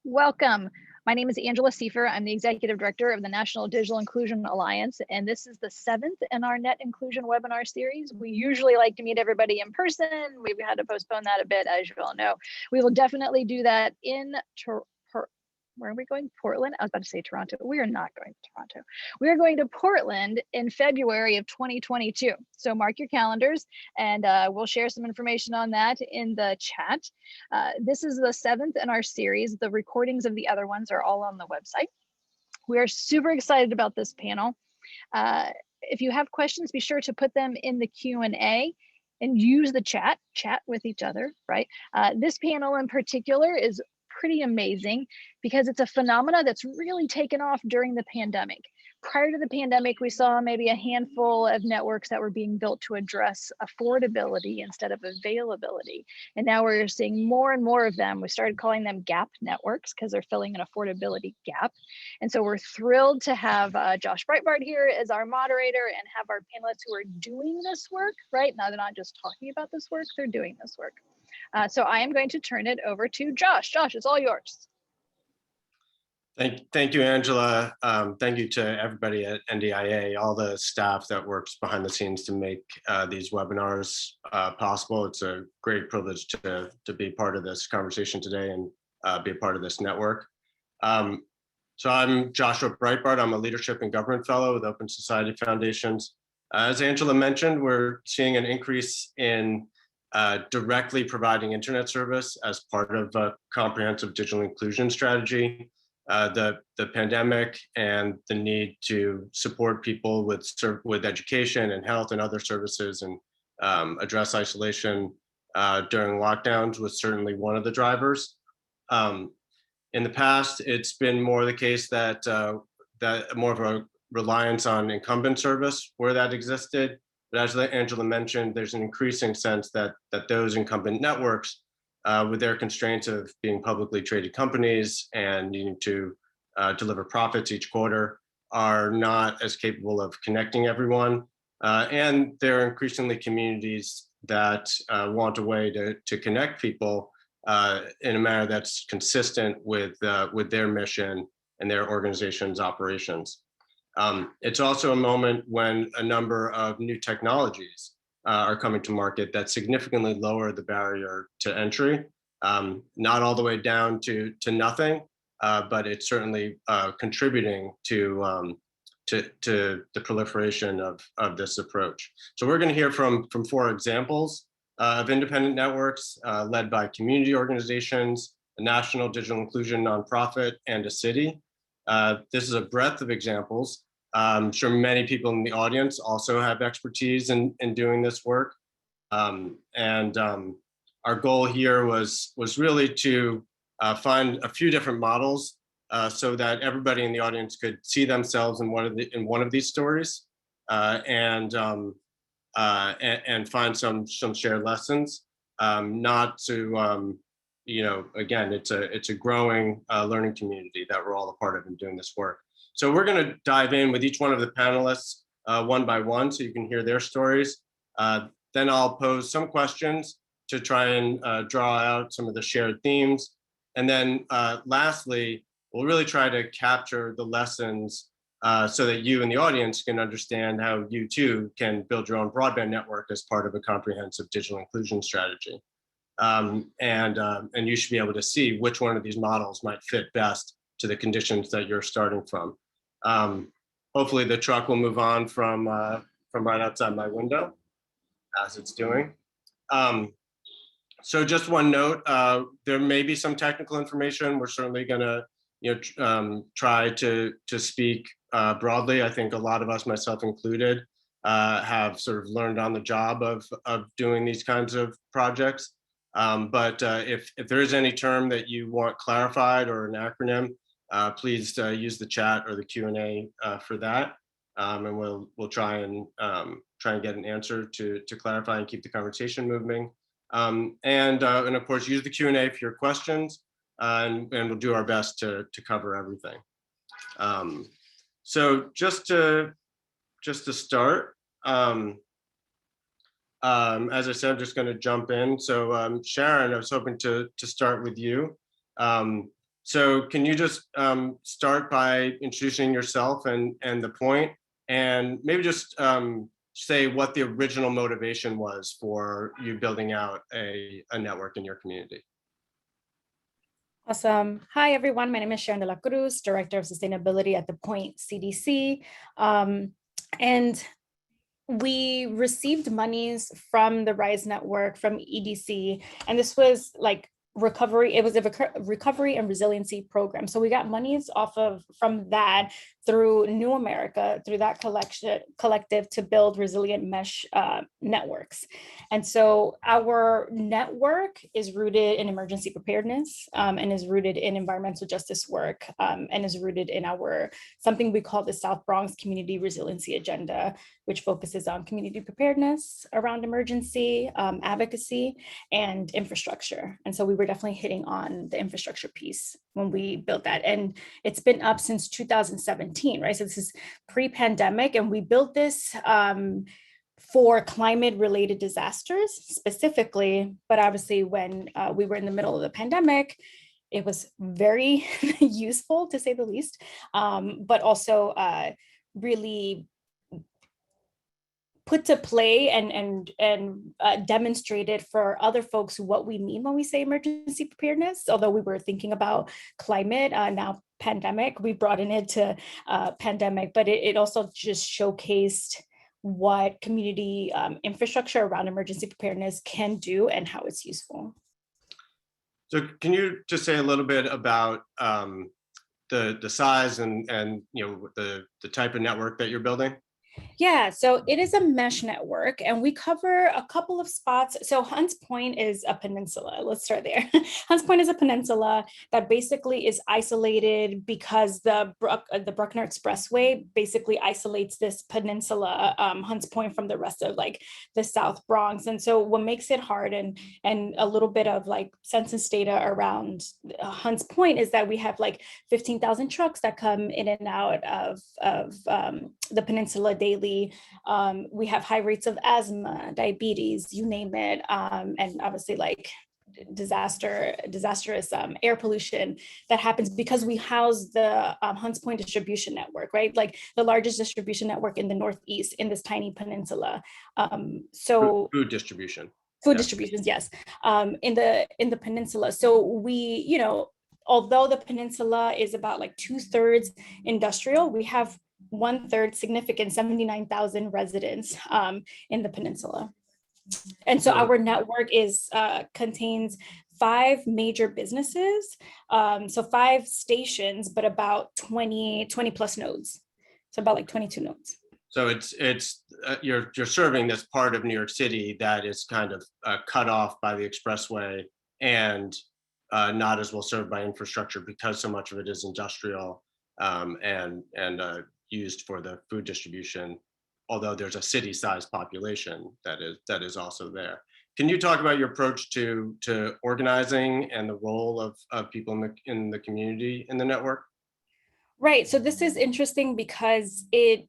Welcome. My name is Angela Seifer. I'm the Executive Director of the National Digital Inclusion Alliance, and this is the 7th in our Net Inclusion webinar series. We usually like to meet everybody in person. We've had to postpone that a bit, as you all know. We will definitely do that in where are we going? Portland? I was about to say Toronto. We are not going to Toronto. We are going to Portland in February of 2022. So mark your calendars, and we'll share some information on that in the chat. This is the 7th in our series. The recordings of the other ones are all on the website. We are super excited about this panel. If you have questions, be sure to put them in the Q&A and use the chat with each other, right? This panel in particular is pretty amazing because it's a phenomena that's really taken off during the pandemic. Prior to the pandemic, we saw maybe a handful of networks that were being built to address affordability instead of availability. And now we're seeing more and more of them. We started calling them gap networks because they're filling an affordability gap. And so we're thrilled to have Josh Breitbart here as our moderator and have our panelists who are doing this work, right? Now they're not just talking about this work, they're doing this work. So I am going to turn it over to Josh. Josh, it's all yours. Thank you, Angela. Thank you to everybody at NDIA, all the staff that works behind the scenes to make these webinars possible. It's a great privilege to be part of this conversation today and be a part of this network. So I'm Joshua Breitbart. I'm a Leadership and Government Fellow with Open Society Foundations. As Angela mentioned, we're seeing an increase in directly providing internet service as part of a comprehensive digital inclusion strategy. The pandemic and the need to support people with education and health and other services and address isolation during lockdowns was certainly one of the drivers. In the past, it's been more the case that more of a reliance on incumbent service where that existed. But as Angela mentioned, there's an increasing sense that those incumbent networks, with their constraints of being publicly traded companies and needing to deliver profits each quarter, are not as capable of connecting everyone. And there are increasingly communities that want a way to connect people in a manner that's consistent with their mission and their organization's operations. It's also a moment when a number of new technologies are coming to market that significantly lower the barrier to entry, not all the way down to nothing, but it's certainly contributing to the proliferation of this approach. So we're going to hear from 4 examples of independent networks led by community organizations, a national digital inclusion nonprofit, and a city. This is a breadth of examples. I'm sure many people in the audience also have expertise in doing this work. Our goal here was really to find a few different models so that everybody in the audience could see themselves in one of these stories and find some shared lessons. Not to again, it's a growing learning community that we're all a part of in doing this work. So we're going to dive in with each one of the panelists one by one so you can hear their stories. Then I'll pose some questions to try and draw out some of the shared themes. And then lastly, we'll really try to capture the lessons so that you in the audience can understand how you too can build your own broadband network as part of a comprehensive digital inclusion strategy. And you should be able to see which one of these models might fit best to the conditions that you're starting from. Hopefully the truck will move on from right outside my window as it's doing. So just one note, there may be some technical information. We're certainly gonna try to speak broadly. I think a lot of us, myself included, have sort of learned on the job of doing these kinds of projects. But if there is any term that you want clarified or an acronym, please use the chat or the Q&A for that, and we'll try and get an answer to clarify and keep the conversation moving. And of course, use the Q&A for your questions, and we'll do our best to cover everything. So just to start, as I said, I'm just going to jump in. So Sharon, I was hoping to start with you. So can you just start by introducing yourself and the point, and maybe just say what the original motivation was for you building out a network in your community? Awesome. Hi, everyone. My name is Sharon de la Cruz, Director of Sustainability at the Point CDC. And we received monies from the RISE network, from EDC, and this was like recovery. It was a recovery and resiliency program. So we got monies from that through New America, through that collective to build resilient mesh networks. And so our network is rooted in emergency preparedness and is rooted in environmental justice work and is rooted in something we call the South Bronx Community Resiliency Agenda, which focuses on community preparedness around emergency, advocacy, and infrastructure. And so we were definitely hitting on the infrastructure piece when we built that. And it's been up since 2017, right? So this is pre-pandemic, and we built this for climate-related disasters specifically, but obviously when we were in the middle of the pandemic, it was very useful, to say the least, but also really put to play and demonstrated for other folks what we mean when we say emergency preparedness. Although we were thinking about climate, now pandemic, we brought it into pandemic, but it also just showcased what community infrastructure around emergency preparedness can do and how it's useful. So can you just say a little bit about the size and the type of network that you're building? Yeah, so it is a mesh network, and we cover a couple of spots. So Hunts Point is a peninsula. Let's start there. Hunts Point is a peninsula that basically is isolated because the Bruckner Expressway basically isolates this peninsula, Hunts Point, from the rest of like the South Bronx. And so what makes it hard and a little bit of like census data around Hunts Point is that we have like 15,000 trucks that come in and out of the peninsula daily. We have high rates of asthma, diabetes, you name it, and obviously like disastrous air pollution that happens because we house the Hunts Point distribution network, right? Like the largest distribution network in the Northeast in this tiny peninsula. So food distribution. Food distributions, yes, in the peninsula. So we, although the peninsula is about like 2/3 industrial, we have 1/3 significant, 79,000 residents in the peninsula. And so our network contains 5 major businesses, so 5 stations, but about 20 plus nodes. So about like 22 nodes. So it's you're serving this part of New York City that is kind of cut off by the expressway and not as well served by infrastructure because so much of it is industrial and used for the food distribution, although there's a city-sized population that is also there. Can you talk about your approach to organizing and the role of people in the community in the network? Right. So this is interesting because it,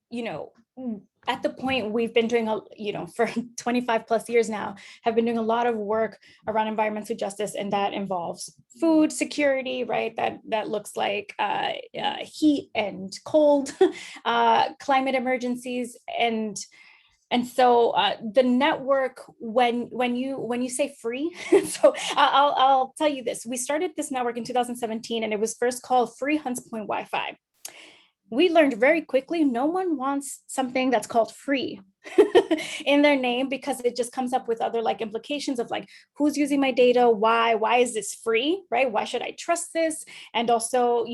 at the Point, we've been doing, for 25 plus years now, have been doing a lot of work around environmental justice, and that involves food security, right? That looks like heat and cold, climate emergencies, and so the network, when you say free, so I'll tell you this. We started this network in 2017, and it was first called Free Hunts Point Wi-Fi. We learned very quickly no one wants something that's called free in their name, because it just comes up with other like implications of like, who's using my data, why is this free, right? Why should I trust this? And also,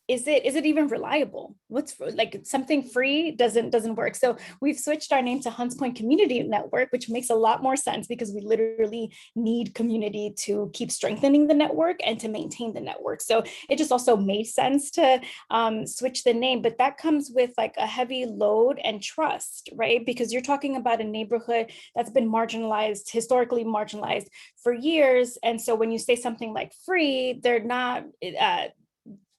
is it even reliable? What's like something free doesn't work. So we've switched our name to Hunts Point Community Network, which makes a lot more sense because we literally need community to keep strengthening the network and to maintain the network. So it just also made sense to switch the name, but that comes with like a heavy load and trust, right? Because you're talking about a neighborhood that's been marginalized, historically marginalized for years. And so when you say something like free, they're not,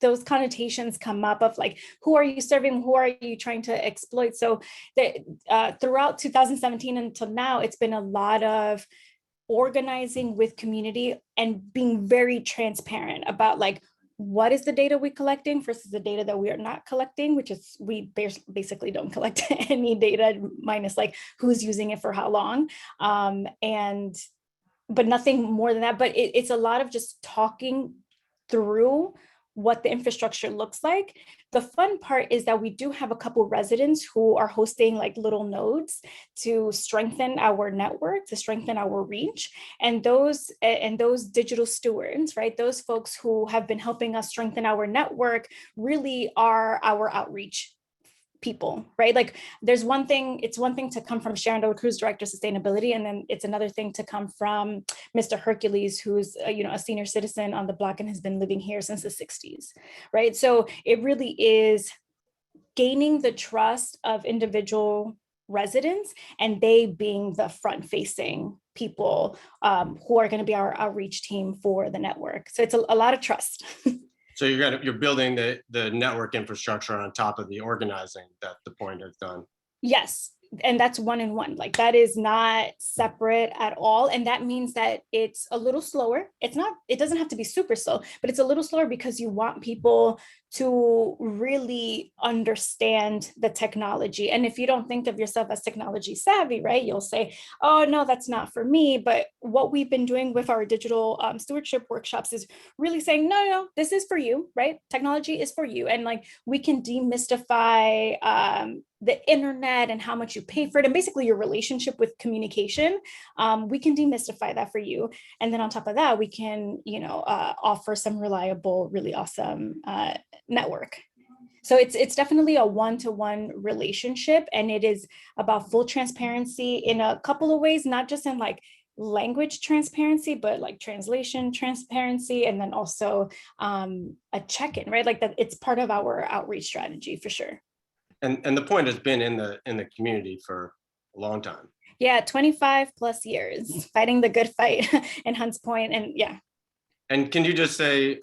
those connotations come up of like, who are you serving? Who are you trying to exploit? So throughout 2017 until now, it's been a lot of organizing with community and being very transparent about like, what is the data we're collecting versus the data that we are not collecting, which is we basically don't collect any data minus like who's using it for how long. But nothing more than that. But it's a lot of just talking through what the infrastructure looks like. The fun part is that we do have a couple residents who are hosting like little nodes to strengthen our network, to strengthen our reach. And those digital stewards, right? Those folks who have been helping us strengthen our network really are our outreach people, right? Like it's one thing to come from Sharon Del Cruz, Director of Sustainability, and then it's another thing to come from Mr. Hercules, who's a senior citizen on the block and has been living here since the 60s, right? So it really is gaining the trust of individual residents and they being the front-facing people who are going to be our outreach team for the network. So it's a lot of trust. So you're building the network infrastructure on top of the organizing that the point has done. Yes. And that's one in one. Like that is not separate at all. And that means that it's a little slower. It doesn't have to be super slow, but it's a little slower because you want people to really understand the technology. And if you don't think of yourself as technology savvy, right, you'll say, oh, no, that's not for me. But what we've been doing with our digital stewardship workshops is really saying, no, this is for you, right? Technology is for you. And like we can demystify the internet and how much you pay for it and basically your relationship with communication. We can demystify that for you. And then on top of that, we can, offer some reliable, really awesome network. So it's definitely a one-to-one relationship, and it is about full transparency in a couple of ways, not just in like language transparency, but like translation transparency, and then also a check-in, right? Like that, it's part of our outreach strategy for sure. And the point has been in the community for a long time. Yeah, 25 plus years fighting the good fight in Hunts Point, and yeah. And can you just say,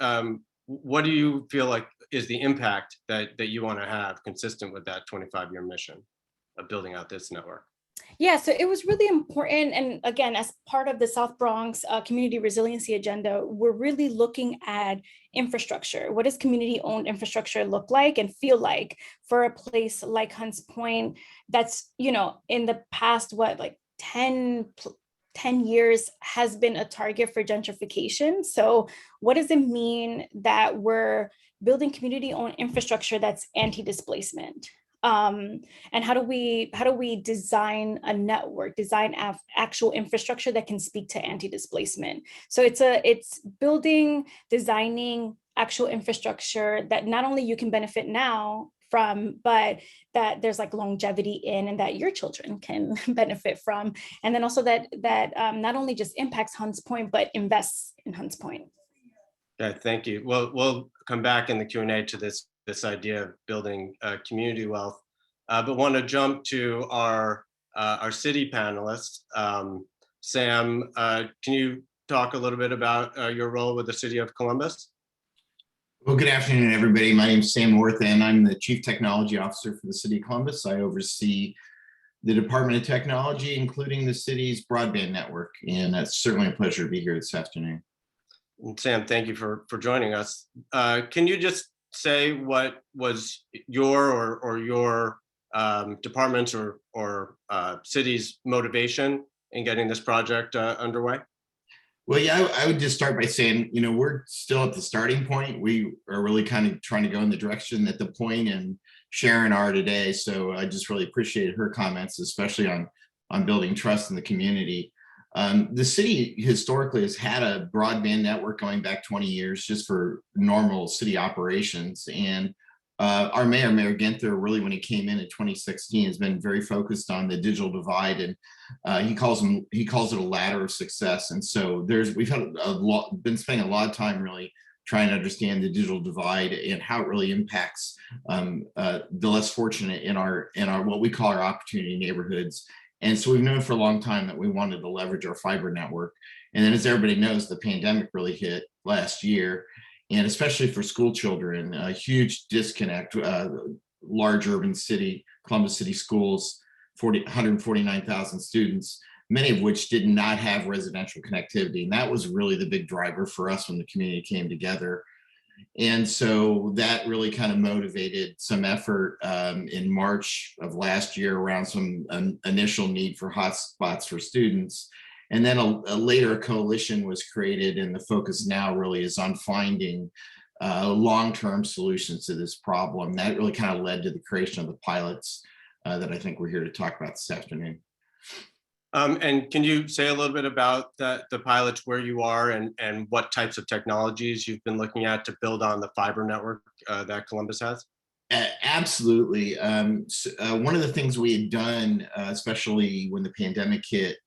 what do you feel like is the impact that you want to have consistent with that 25-year mission of building out this network? Yeah, so it was really important. And again, as part of the South Bronx community resiliency agenda, we're really looking at infrastructure. What does community-owned infrastructure look like and feel like for a place like Hunts Point that's, in the past, 10 years has been a target for gentrification. So what does it mean that we're building community-owned infrastructure that's anti-displacement? And how do we design a network, actual infrastructure that can speak to anti-displacement? So it's building, designing actual infrastructure that not only you can benefit now from, but that there's like longevity in, and that your children can benefit from. And then also that not only just impacts Hunts Point, but invests in Hunts Point. Okay, thank you. Well, we'll come back in the Q&A to this idea of building community wealth, but want to jump to our city panelists. Sam, can you talk a little bit about your role with the City of Columbus? Well, good afternoon, everybody. My name is Sam Worth, and I'm the Chief Technology Officer for the City of Columbus. I oversee the Department of Technology, including the city's broadband network, and it's certainly a pleasure to be here this afternoon. And Sam, thank you for joining us. Can you just say what was your or your department's or city's motivation in getting this project underway? Well, yeah, I would just start by saying, we're still at the starting point. We are really kind of trying to go in the direction that the point and Sharon are today. So I just really appreciate her comments, especially on building trust in the community. The city historically has had a broadband network going back 20 years just for normal city operations. And our mayor, Mayor Ginther, really when he came in 2016, has been very focused on the digital divide, and he calls it a ladder of success. And so we've had been spending a lot of time really trying to understand the digital divide and how it really impacts the less fortunate in our what we call our opportunity neighborhoods. And so we've known for a long time that we wanted to leverage our fiber network. And then, as everybody knows, the pandemic really hit last year. And especially for school children, a huge disconnect. Large urban city, Columbus City schools, 149,000 students. many of which did not have residential connectivity. And that was really the big driver for us when the community came together. And so that really kind of motivated some effort in March of last year around some initial need for hotspots for students. And then later a coalition was created, and the focus now really is on finding long-term solutions to this problem. That really kind of led to the creation of the pilots that I think we're here to talk about this afternoon. And can you say a little bit about the pilots, where you are, and what types of technologies you've been looking at to build on the fiber network that Columbus has? Absolutely. One of the things we had done, especially when the pandemic hit,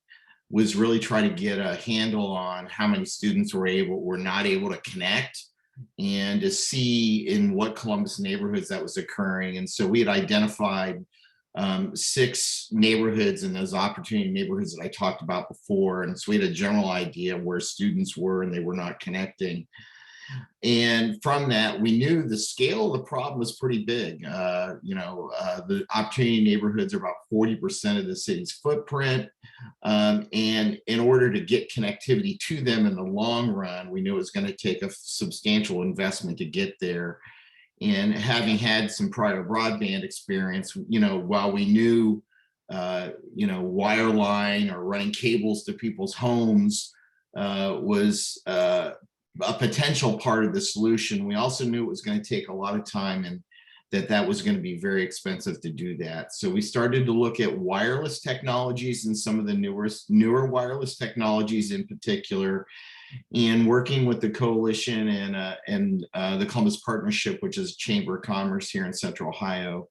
was really try to get a handle on how many students were not able to connect, and to see in what Columbus neighborhoods that was occurring. And so we had identified 6 neighborhoods in those opportunity neighborhoods that I talked about before. And so we had a general idea of where students were and they were not connecting. And from that, we knew the scale of the problem was pretty big. The opportunity neighborhoods are about 40% of the city's footprint. And in order to get connectivity to them in the long run, we knew it was going to take a substantial investment to get there. And having had some prior broadband experience, while we knew, wireline or running cables to people's homes was a potential part of the solution, we also knew it was going to take a lot of time, and that was going to be very expensive to do that. So we started to look at wireless technologies and some of the newer wireless technologies in particular. And working with the coalition and the Columbus Partnership, which is a Chamber of Commerce here in Central Ohio,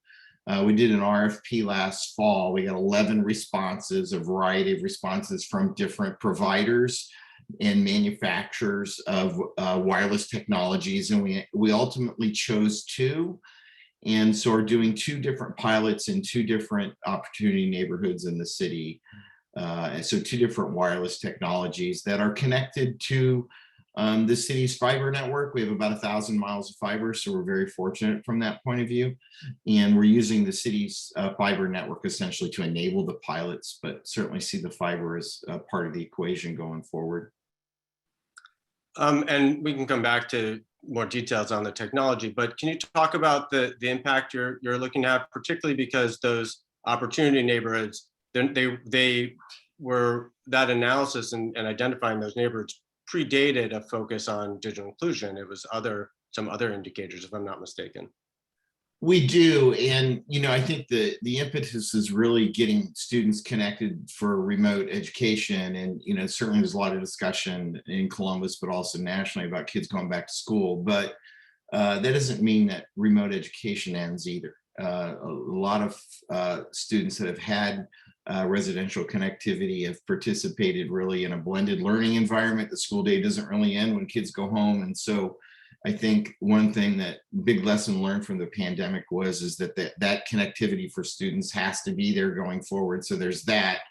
we did an RFP last fall. We got 11 responses, a variety of responses from different providers and manufacturers of wireless technologies. And we ultimately chose 2. And so we're doing 2 different pilots in 2 different opportunity neighborhoods in the city. So 2 different wireless technologies that are connected to the city's fiber network. We have about 1,000 miles of fiber, so we're very fortunate from that point of view. And we're using the city's fiber network essentially to enable the pilots, but certainly see the fiber as part of the equation going forward. And we can come back to more details on the technology, but can you talk about the impact you're looking at, particularly because those opportunity neighborhoods, they were, that analysis and identifying those neighborhoods predated a focus on digital inclusion. It was some other indicators, if I'm not mistaken. We do. And, I think the impetus is really getting students connected for remote education. And, certainly there's a lot of discussion in Columbus, but also nationally about kids going back to school. But that doesn't mean that remote education ends either. A lot of students that have had residential connectivity have participated really in a blended learning environment. The school day doesn't really end when kids go home. And so I think one thing that big lesson learned from the pandemic is that connectivity for students has to be there going forward. So there's that.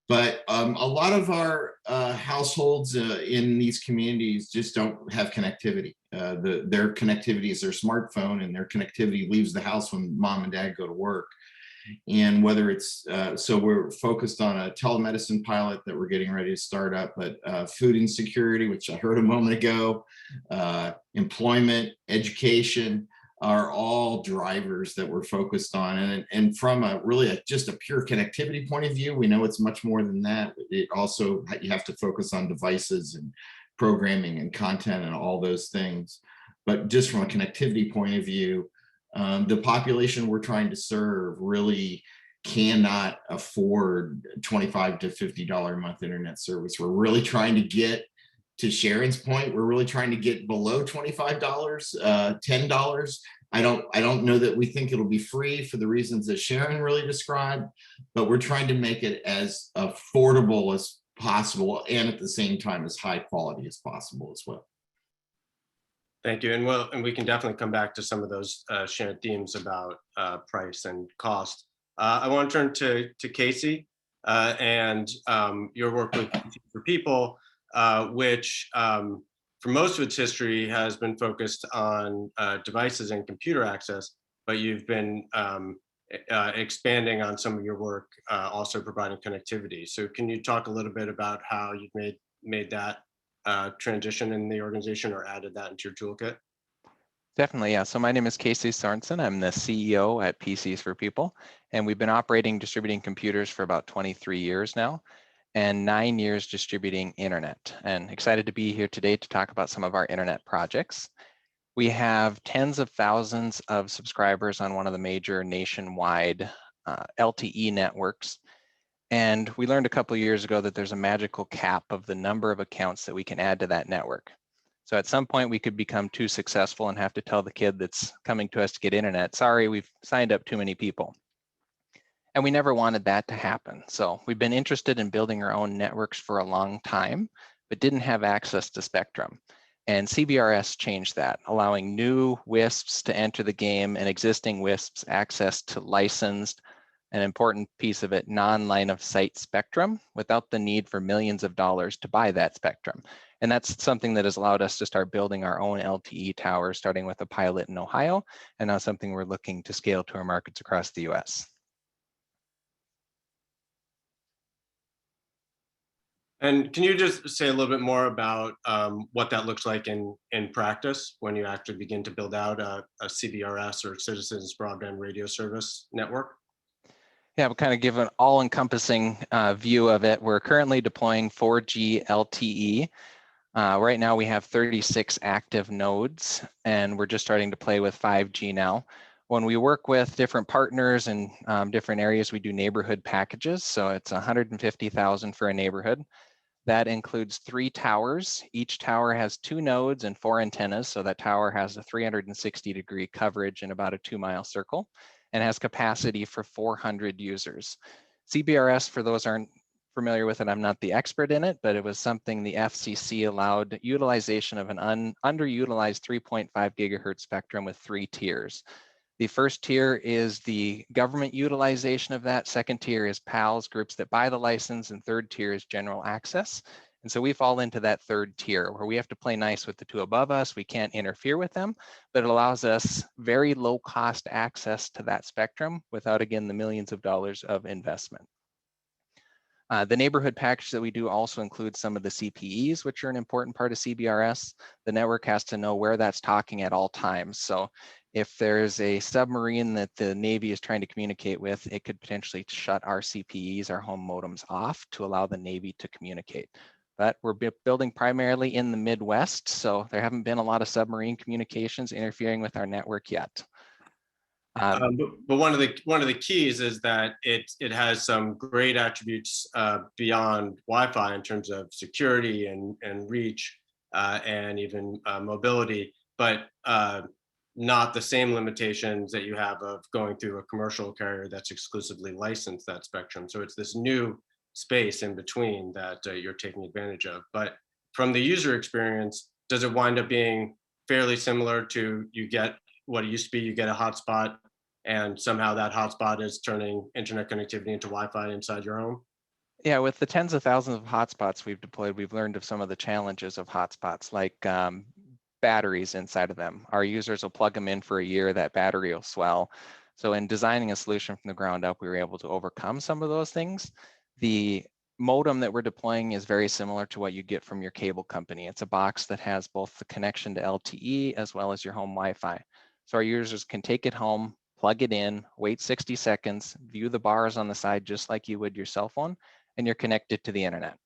But a lot of our households in these communities just don't have connectivity. Their connectivity is their smartphone, and their connectivity leaves the house when mom and dad go to work. And whether it's, so we're focused on a telemedicine pilot that we're getting ready to start up, but food insecurity, which I heard a moment ago, employment, education are all drivers that we're focused on. And from just a pure connectivity point of view, we know it's much more than that. It also, you have to focus on devices and programming and content and all those things. But just from a connectivity point of view, the population we're trying to serve really cannot afford $25 to $50 a month internet service. We're really trying to get, to Sharon's point, we're really trying to get below $25, $10. I don't know that we think it'll be free for the reasons that Sharon really described, but we're trying to make it as affordable as possible, and at the same time as high quality as possible as well. Thank you. And we can definitely come back to some of those shared themes about price and cost. I want to turn to Casey and your work with for People, which for most of its history has been focused on devices and computer access, but you've been expanding on some of your work, also providing connectivity. So can you talk a little bit about how you've made that transition in the organization or added that into your toolkit? Definitely, yeah. So my name is Casey Sorensen. I'm the CEO at PCs for People, and we've been operating distributing computers for about 23 years now, and 9 years distributing internet. And excited to be here today to talk about some of our internet projects. We have tens of thousands of subscribers on one of the major nationwide LTE networks. And we learned a couple of years ago that there's a magical cap of the number of accounts that we can add to that network. So at some point we could become too successful and have to tell the kid that's coming to us to get internet, sorry, we've signed up too many people. And we never wanted that to happen. So we've been interested in building our own networks for a long time, but didn't have access to spectrum. And CBRS changed that, allowing new WISPs to enter the game and existing WISPs access to licensed, an important piece of it, non-line of sight spectrum without the need for millions of dollars to buy that spectrum. And that's something that has allowed us to start building our own LTE towers, starting with a pilot in Ohio, and now something we're looking to scale to our markets across the US. And can you just say a little bit more about what that looks like in practice when you actually begin to build out a CBRS or Citizens Broadband Radio Service network? Yeah, we'll kind of give an all-encompassing view of it. We're currently deploying 4G LTE. Right now we have 36 active nodes, and we're just starting to play with 5G now. When we work with different partners in different areas, we do neighborhood packages. So it's 150,000 for a neighborhood. That includes 3 towers. Each tower has 2 nodes and 4 antennas. So that tower has a 360-degree coverage in about a 2-mile circle and has capacity for 400 users. CBRS, for those aren't familiar with it, I'm not the expert in it, but it was something the FCC allowed utilization of an underutilized 3.5 gigahertz spectrum with 3 tiers. The first tier is the government utilization of that. Second tier is PALs, groups that buy the license, and third tier is general access. And so we fall into that third tier where we have to play nice with the 2 above us. We can't interfere with them, but it allows us very low cost access to that spectrum without, again, the millions of dollars of investment. The neighborhood package that we do also includes some of the CPEs, which are an important part of CBRS. The network has to know where that's talking at all times. So if there's a submarine that the Navy is trying to communicate with, it could potentially shut our CPEs, our home modems, off to allow the Navy to communicate. But we're building primarily in the Midwest, so there haven't been a lot of submarine communications interfering with our network yet. But one of the keys is that it has some great attributes beyond Wi-Fi in terms of security and reach and even mobility, but not the same limitations that you have of going through a commercial carrier that's exclusively licensed that spectrum. So it's this new space in between that you're taking advantage of. But from the user experience, does it wind up being fairly similar to you get what it used to be, you get a hotspot and somehow that hotspot is turning internet connectivity into Wi-Fi inside your home? Yeah, with the tens of thousands of hotspots we've deployed, we've learned of some of the challenges of hotspots, like batteries inside of them. Our users will plug them in for a year, that battery will swell. So in designing a solution from the ground up, we were able to overcome some of those things. The modem that we're deploying is very similar to what you get from your cable company. It's a box that has both the connection to LTE as well as your home Wi-Fi. So our users can take it home, plug it in, wait 60 seconds, view the bars on the side just like you would your cell phone, and you're connected to the internet.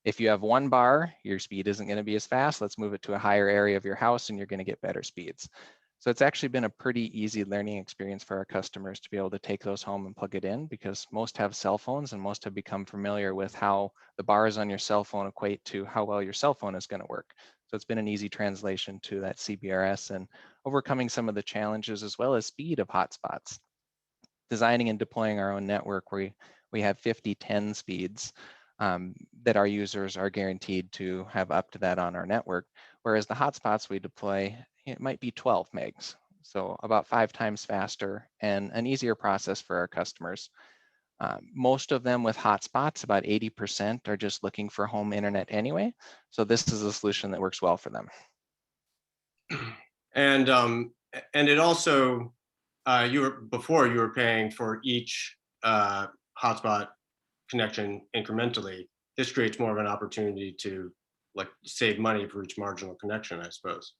If you have 1 bar, your speed isn't going to be as fast. Let's move it to a higher area of your house and you're going to get better speeds. So it's actually been a pretty easy learning experience for our customers to be able to take those home and plug it in, because most have cell phones and most have become familiar with how the bars on your cell phone equate to how well your cell phone is going to work. So it's been an easy translation to that CBRS and overcoming some of the challenges as well as speed of hotspots. Designing and deploying our own network where we have 50/10 speeds that our users are guaranteed to have up to that on our network, whereas the hotspots we deploy, it might be 12 megs, so about 5 times faster and an easier process for our customers. Most of them with hotspots, about 80%, are just looking for home internet anyway, so this is a solution that works well for them. And it also before you were paying for each hotspot connection incrementally. This creates more of an opportunity to like save money for each marginal connection, I suppose.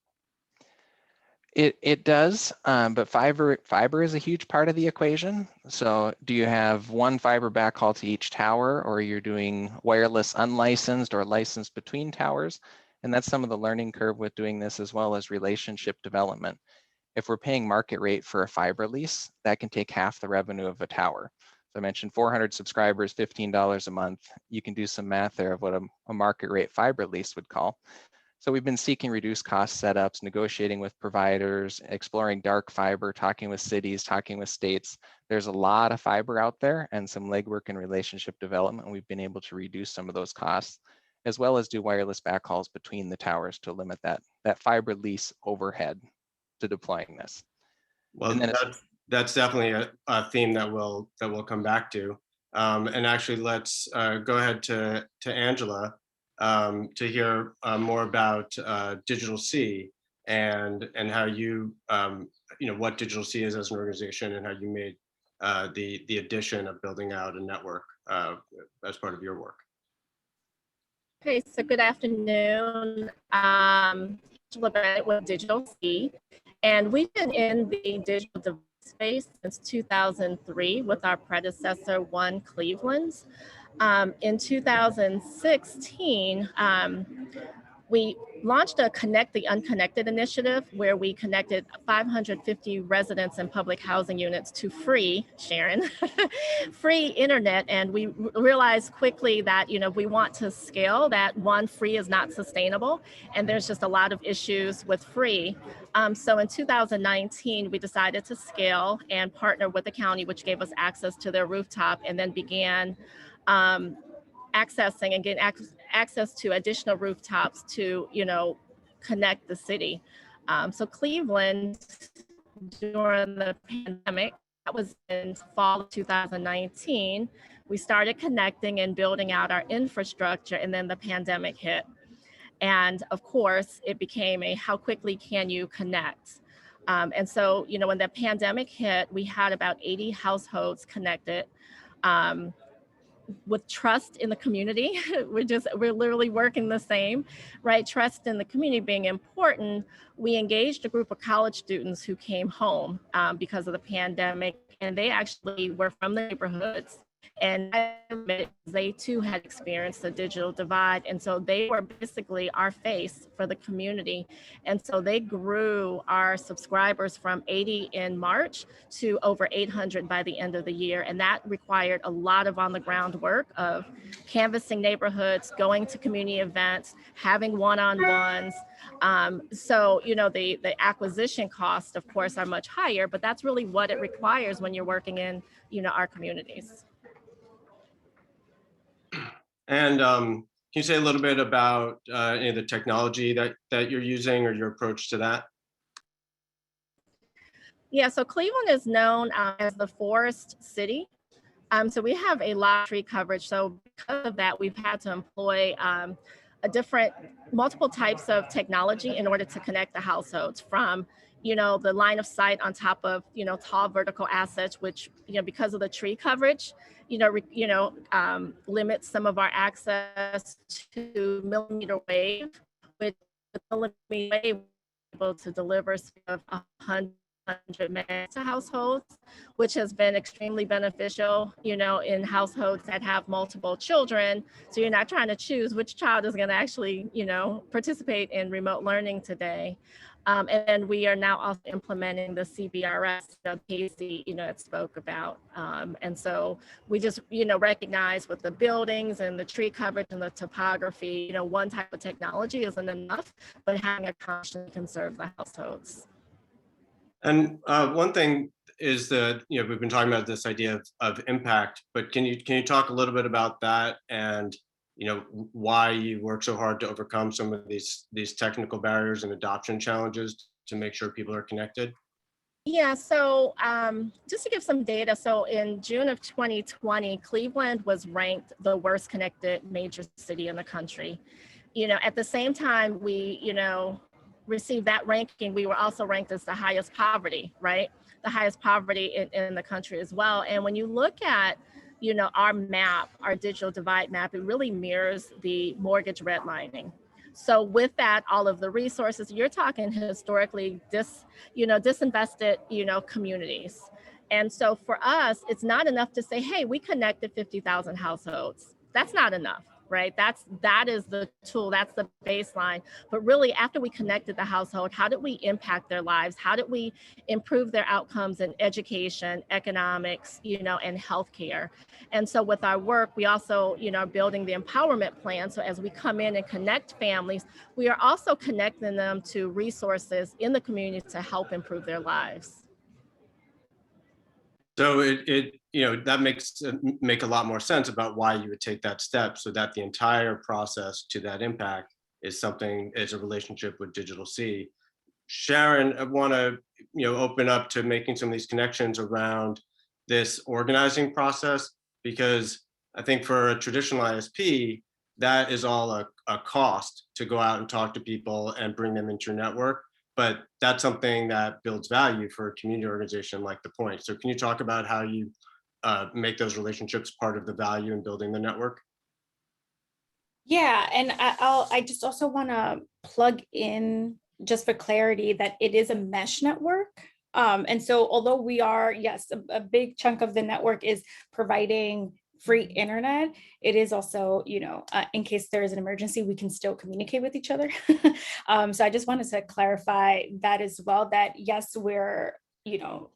It does, but fiber is a huge part of the equation. So do you have one fiber backhaul to each tower, or you're doing wireless unlicensed or licensed between towers? And that's some of the learning curve with doing this, as well as relationship development. If we're paying market rate for a fiber lease, that can take half the revenue of a tower. So I mentioned 400 subscribers, $15 a month. You can do some math there of what a market rate fiber lease would call. So we've been seeking reduced cost setups, negotiating with providers, exploring dark fiber, talking with cities, talking with states. There's a lot of fiber out there and some legwork and relationship development. We've been able to reduce some of those costs, as well as do wireless backhauls between the towers to limit that fiber lease overhead to deploying this. Well, and then that's definitely a theme that we'll come back to. And actually, let's go ahead to Angela to hear more about Digital C and how you what Digital C is as an organization and how you made the addition of building out a network as part of your work. Okay, so good afternoon. Angela Bennett with Digital C, and we've been in the digital device space since 2003 with our predecessor, One Cleveland. In 2016, we launched a Connect the Unconnected initiative where we connected 550 residents and public housing units to free, Sharon, free internet. And we realized quickly that, we want to scale that. One, free is not sustainable. And there's just a lot of issues with free. So in 2019, we decided to scale and partner with the county, which gave us access to their rooftop, and then began accessing and getting access to additional rooftops to, connect the city. So Cleveland, during the pandemic, that was in fall of 2019, we started connecting and building out our infrastructure, and then the pandemic hit. And of course, it became a how quickly can you connect? And so, when the pandemic hit, we had about 80 households connected. With trust in the community, we're literally working the same, right? Trust in the community being important. We engaged a group of college students who came home because of the pandemic, and they actually were from the neighborhoods. And they too had experienced the digital divide. And so they were basically our face for the community. And so they grew our subscribers from 80 in March to over 800 by the end of the year. And that required a lot of on the ground work of canvassing neighborhoods, going to community events, having one-on-ones. So, the acquisition costs, of course, are much higher, but that's really what it requires when you're working in, our communities. And can you say a little bit about any of the technology that you're using or your approach to that? Yeah, so Cleveland is known as the forest city. So we have a lot of tree coverage. So because of that, we've had to employ multiple types of technology in order to connect the households, from the line of sight on top of tall vertical assets, which because of the tree coverage limits some of our access to millimeter wave, which millimeter wave able to deliver 100 minutes to households, which has been extremely beneficial, in households that have multiple children. So you're not trying to choose which child is going to actually, participate in remote learning today. And we are now also implementing the CBRS that Casey, spoke about. And so we just, recognize with the buildings and the tree coverage and the topography, one type of technology isn't enough, but having a constant can serve the households. And one thing is that, we've been talking about this idea of impact, but can you talk a little bit about that and why you work so hard to overcome some of these technical barriers and adoption challenges to make sure people are connected? Yeah, so just to give some data, so in June of 2020, Cleveland was ranked the worst connected major city in the country. At the same time we, received that ranking, we were also ranked as the highest poverty, right? the highest poverty in the country as well. And when you look at, you know, our map, our digital divide map, it really mirrors the mortgage redlining. So with that, all of the resources, you're talking historically disinvested, you know, communities. And so for us, it's not enough to say, hey, we connected 50,000 households. That's not enough, right? That is the tool, that's the baseline. But really, after we connected the household, how did we impact their lives? How did we improve their outcomes in education, economics, you know, and healthcare? And so with our work, we also, you know, are building the empowerment plan. So as we come in and connect families, we are also connecting them to resources in the community to help improve their lives. So it you know, that make a lot more sense about why you would take that step, so that the entire process to that impact is a relationship with Digital C. Sharon, I want to, you know, open up to making some of these connections around this organizing process, because I think for a traditional ISP, that is all a cost to go out and talk to people and bring them into your network. But that's something that builds value for a community organization like The Point. So can you talk about how you make those relationships part of the value in building the network? Yeah, and I just also want to plug in, just for clarity, that it is a mesh network. And so although we are, yes, a big chunk of the network is providing free internet, it is also, you know, in case there is an emergency, we can still communicate with each other. So I just wanted to clarify that as well, that yes, we're, you know,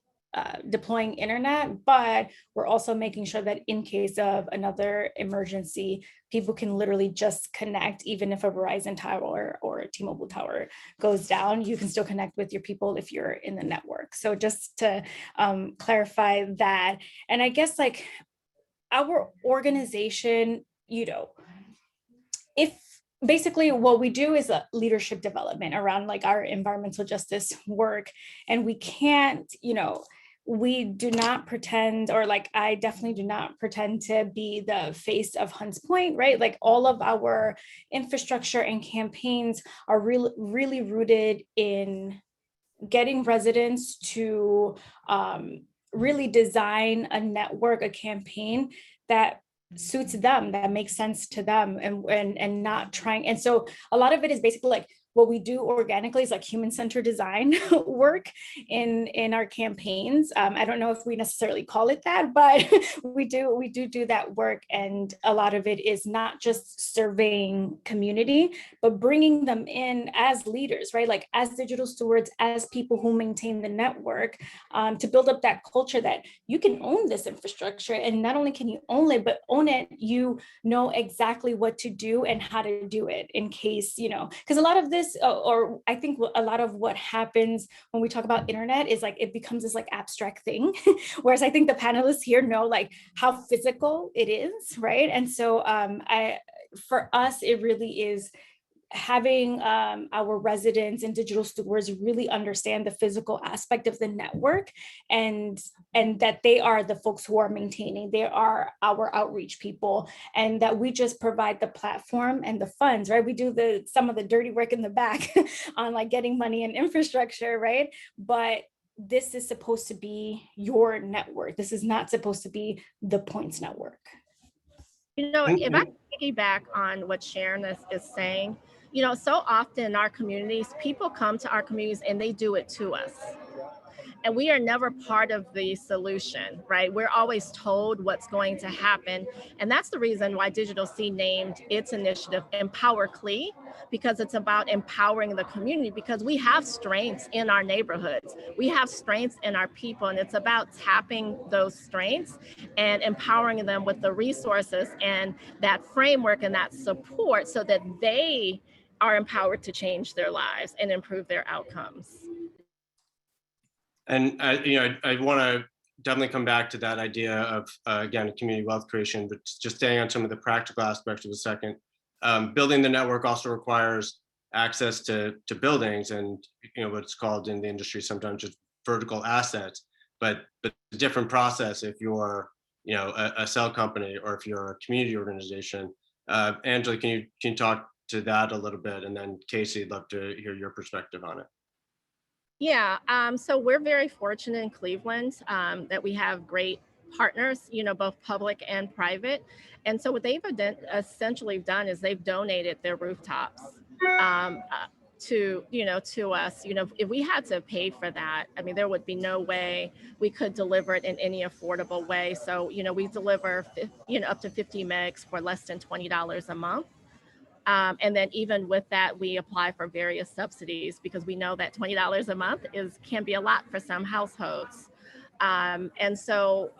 deploying internet, but we're also making sure that in case of another emergency, people can literally just connect. Even if a Verizon tower or a T-Mobile tower goes down, you can still connect with your people if you're in the network. So just to clarify that. And I guess like our organization, you know, if basically what we do is a leadership development around like our environmental justice work, and we can't, you know, we do not pretend, or like I definitely do not pretend to be the face of Hunts Point, right? Like all of our infrastructure and campaigns are really rooted in getting residents to really design a network, a campaign that suits them, that makes sense to them, and not trying. And so a lot of it is basically like what we do organically is like human-centered design work in our campaigns. I don't know if we necessarily call it that, but we do that work. And a lot of it is not just surveying community, but bringing them in as leaders, right? Like as digital stewards, as people who maintain the network, to build up that culture that you can own this infrastructure. And not only can you own it, but own it, you know exactly what to do and how to do it in case, you know, because a lot of this, or I think a lot of what happens when we talk about internet is like, it becomes this like abstract thing. Whereas I think the panelists here know like how physical it is, right? And so for us, it really is having our residents and digital stewards really understand the physical aspect of the network, and that they are the folks who are maintaining, they are our outreach people, and that we just provide the platform and the funds, right? We do some of the dirty work in the back on like getting money and infrastructure, right? But this is supposed to be your network. This is not supposed to be the Point's network. You know, if I piggyback on what Sharon is saying, you know, so often in our communities, people come to our communities and they do it to us. And we are never part of the solution, right? We're always told what's going to happen. And that's the reason why Digital C named its initiative Empower CLE, because it's about empowering the community, because we have strengths in our neighborhoods. We have strengths in our people, and it's about tapping those strengths and empowering them with the resources and that framework and that support so that they are empowered to change their lives and improve their outcomes. And you know, I want to definitely come back to that idea of again, community wealth creation, but just staying on some of the practical aspects of a second. Building the network also requires access to buildings, and you know what's called in the industry sometimes just vertical assets. But a different process if you're, you know, a cell company or if you're a community organization. Angela, can you talk to that a little bit, and then Casey, I'd love to hear your perspective on it. Yeah, so we're very fortunate in Cleveland that we have great partners, both public and private. And so what they've essentially done is they've donated their rooftops to us. If we had to pay for that, I mean, there would be no way we could deliver it in any affordable way. So, we deliver, up to 50 megs for less than $20 a month. And then even with that, we apply for various subsidies because we know that $20 a month can be a lot for some households. And so,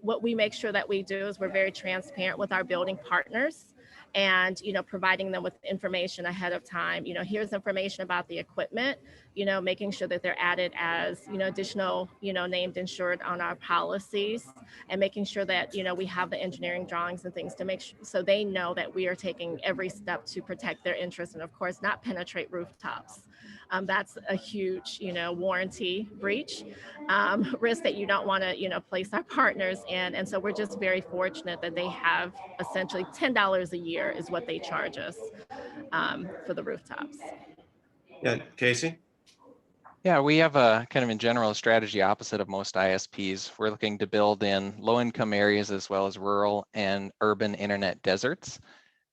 what we make sure that we do is we're very transparent with our building partners and, providing them with information ahead of time. Here's information about the equipment, making sure that they're added as, additional, named insured on our policies, and making sure that, we have the engineering drawings and things to make sure so they know that we are taking every step to protect their interests and, of course, not penetrate rooftops. That's a huge, warranty breach risk that you don't want to, place our partners in. And so we're just very fortunate that they have essentially $10 a year is what they charge us for the rooftops. Yeah, Casey? Yeah, we have a kind of in general strategy opposite of most ISPs. We're looking to build in low-income areas as well as rural and urban internet deserts.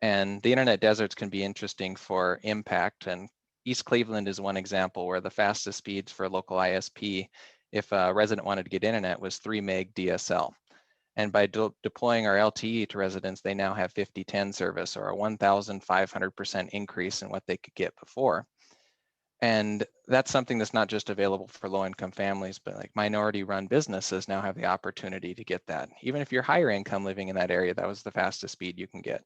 And the internet deserts can be interesting for impact. And East Cleveland is one example where the fastest speeds for a local ISP, if a resident wanted to get internet, was 3 meg DSL. And by deploying our LTE to residents, they now have 50/10 service, or a 1,500% increase in what they could get before. And that's something that's not just available for low-income families, but like minority-run businesses now have the opportunity to get that. Even if you're higher income living in that area, that was the fastest speed you can get.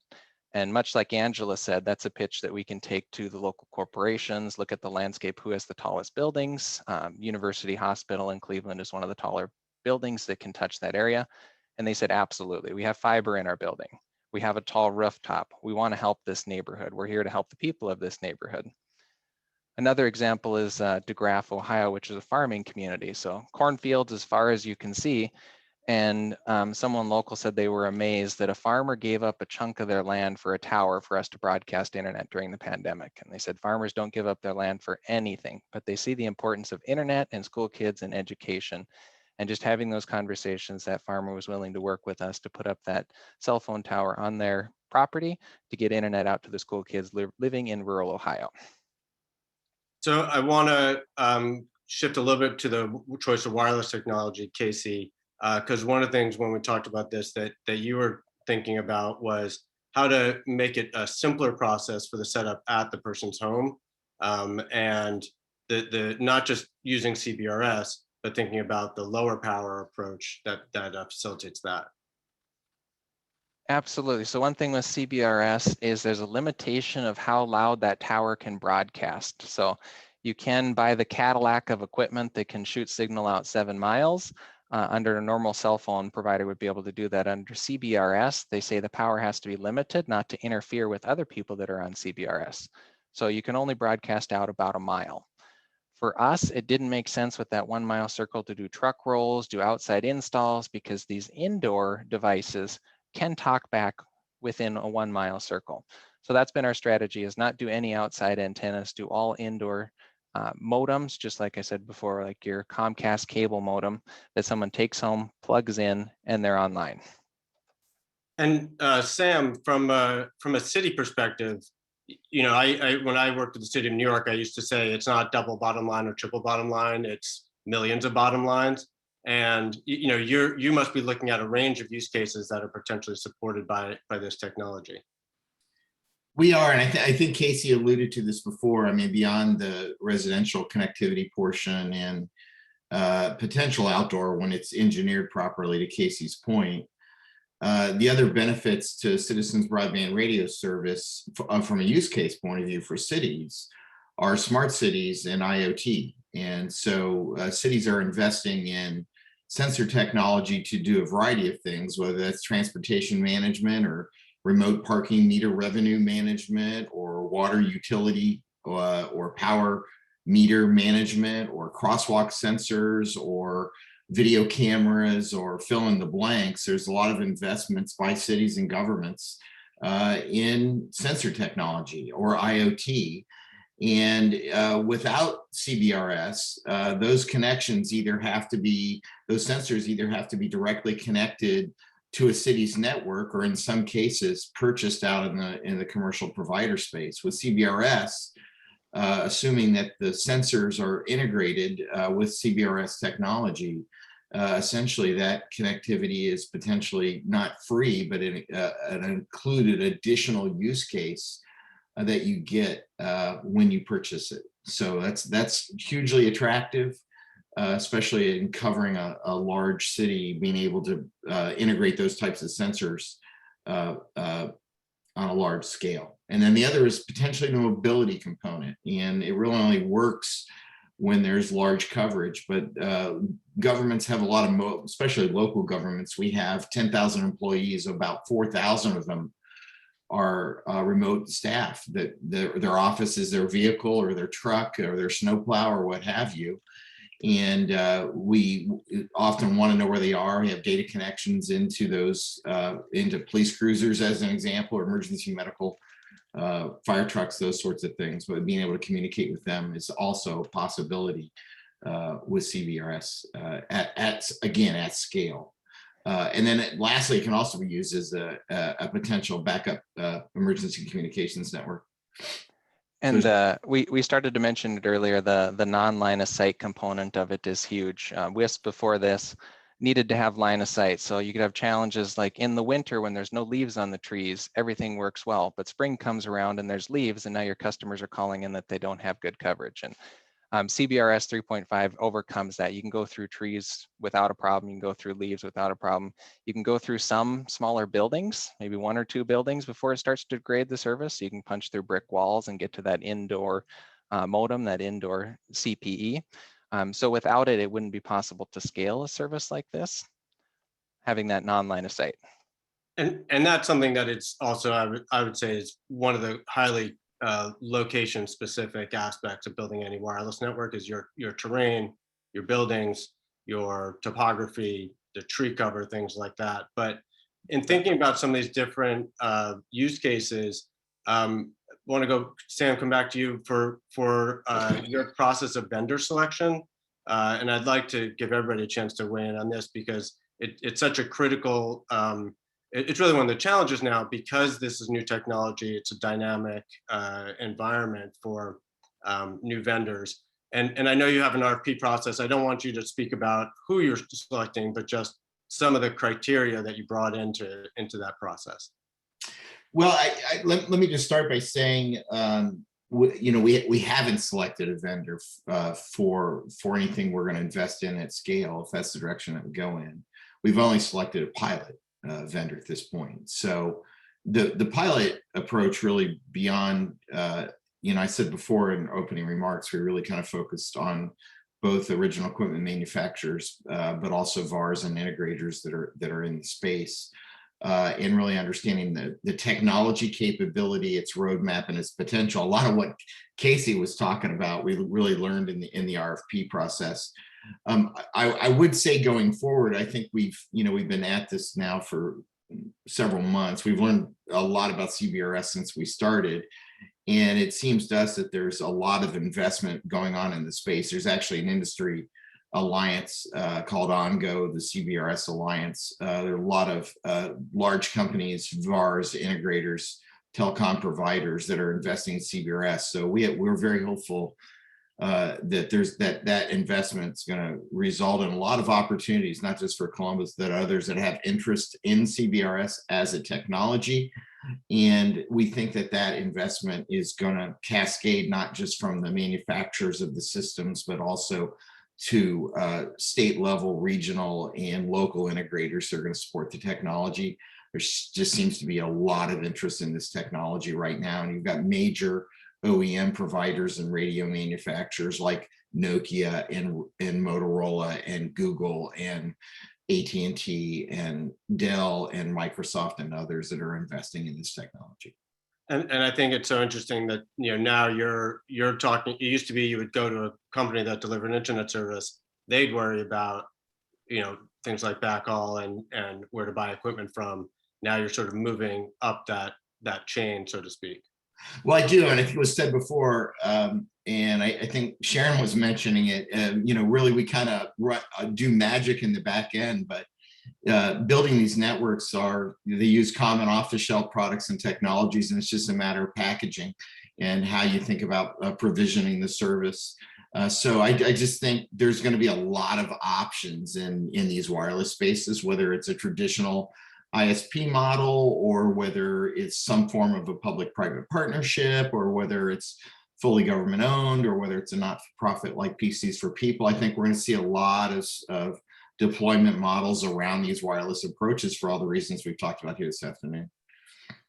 And much like Angela said, that's a pitch that we can take to the local corporations, look at the landscape, who has the tallest buildings. University Hospital in Cleveland is one of the taller buildings that can touch that area. And they said, absolutely, we have fiber in our building. We have a tall rooftop. We want to help this neighborhood. We're here to help the people of this neighborhood. Another example is DeGraff, Ohio, which is a farming community. So cornfields as far as you can see. And someone local said they were amazed that a farmer gave up a chunk of their land for a tower for us to broadcast internet during the pandemic. And they said farmers don't give up their land for anything, but they see the importance of internet and school kids and education. And just having those conversations, that farmer was willing to work with us to put up that cell phone tower on their property to get internet out to the school kids living in rural Ohio. So I want to shift a little bit to the choice of wireless technology, Casey, because one of the things when we talked about this that you were thinking about was how to make it a simpler process for the setup at the person's home, and the not just using CBRS, but thinking about the lower power approach that facilitates that. Absolutely. So one thing with CBRS is there's a limitation of how loud that tower can broadcast. So you can buy the Cadillac of equipment that can shoot signal out 7 miles. Under a normal cell phone provider would be able to do that. Under CBRS, they say the power has to be limited, not to interfere with other people that are on CBRS. So you can only broadcast out about 1 mile. For us, it didn't make sense with that 1 mile circle to do truck rolls, do outside installs, because these indoor devices can talk back within a 1 mile circle. So that's been our strategy, is not do any outside antennas, do all indoor modems, just like I said before, like your Comcast cable modem that someone takes home, plugs in, and they're online. And Sam, from a city perspective, when I worked at the city of New York, I used to say it's not double bottom line or triple bottom line, it's millions of bottom lines. And you must be looking at a range of use cases that are potentially supported by this technology. We are, and I think Casey alluded to this before. I mean, beyond the residential connectivity portion and potential outdoor when it's engineered properly, to Casey's point, the other benefits to Citizens Broadband Radio Service from a use case point of view for cities are smart cities and IoT. And so cities are investing in sensor technology to do a variety of things, whether that's transportation management or remote parking meter revenue management, or water utility or power meter management, or crosswalk sensors, or video cameras, or fill in the blanks. There's a lot of investments by cities and governments in sensor technology or IoT. And without CBRS, those connections either have to be, those sensors either have to be directly connected to a city's network, or in some cases purchased out in the commercial provider space. With CBRS, assuming that the sensors are integrated with CBRS technology, essentially that connectivity is potentially not free, but an included additional use case that you get when you purchase it. So that's hugely attractive, especially in covering a large city, being able to integrate those types of sensors on a large scale. And then the other is potentially the mobility component, and it really only works when there's large coverage, but governments have a lot of, especially local governments. We have 10,000 employees, about 4,000 of them are remote staff, that their office is their vehicle or their truck or their snowplow or what have you. And we often want to know where they are. We have data connections into those, into police cruisers, as an example, or emergency medical fire trucks, those sorts of things. But being able to communicate with them is also a possibility with CBRS again, at scale. And then lastly, it can also be used as a potential backup emergency communications network. And we started to mention it earlier, the non-line of sight component of it is huge. WISP before this needed to have line of sight. So you could have challenges like in the winter when there's no leaves on the trees, everything works well, but spring comes around and there's leaves, and now your customers are calling in that they don't have good coverage. And CBRS 3.5 overcomes that. You can go through trees without a problem. You can go through leaves without a problem. You can go through some smaller buildings, maybe 1 or 2 buildings before it starts to degrade the service. So you can punch through brick walls and get to that indoor modem, that indoor CPE. So without it, it wouldn't be possible to scale a service like this, having that non-line of sight. And that's something that it's also, I would say, is one of the highly location specific aspects of building any wireless network is your terrain, your buildings, your topography, the tree cover, things like that. But in thinking about some of these different use cases, want to go, Sam, come back to you for your process of vendor selection. And I'd like to give everybody a chance to weigh in on this, because it's such a critical, it's really one of the challenges now, because this is new technology. It's a dynamic environment for new vendors. And I know you have an RFP process. I don't want you to speak about who you're selecting, but just some of the criteria that you brought into that process. Well, let me just start by saying, we haven't selected a vendor for anything we're going to invest in at scale, if that's the direction that we go in. We've only selected a pilot vendor at this point. So the pilot approach really beyond, I said before in opening remarks, we really kind of focused on both original equipment manufacturers, but also VARs and integrators that are in the space, and really understanding the technology capability, its roadmap, and its potential. A lot of what Casey was talking about, we really learned in the RFP process. I would say going forward, I think we've been at this now for several months. We've learned a lot about CBRS since we started. And it seems to us that there's a lot of investment going on in the space. There's actually an industry alliance called OnGo, the CBRS Alliance. There are a lot of large companies, VARs, integrators, telecom providers that are investing in CBRS. So we're very hopeful that that investment's going to result in a lot of opportunities, not just for Columbus, but others that have interest in CBRS as a technology. And we think that investment is going to cascade not just from the manufacturers of the systems, but also to state level, regional, and local integrators that are going to support the technology. There just seems to be a lot of interest in this technology right now. And you've got major OEM providers and radio manufacturers like Nokia and Motorola and Google and AT&T and Dell and Microsoft and others that are investing in this technology. And I think it's so interesting that now you're talking. It used to be you would go to a company that delivered an internet service. They'd worry about things like backhaul and where to buy equipment from. Now you're sort of moving up that chain, so to speak. Well, I do, and I think it was said before, and I think Sharon was mentioning it. Really, we kind of do magic in the back end, but building these networks they use common off-the-shelf products and technologies, and it's just a matter of packaging and how you think about provisioning the service. So I just think there's going to be a lot of options in these wireless spaces, whether it's a traditional ISP model or whether it's some form of a public-private partnership or whether it's fully government owned or whether it's a not-for-profit like PCs for People. I think we're going to see a lot of deployment models around these wireless approaches for all the reasons we've talked about here this afternoon.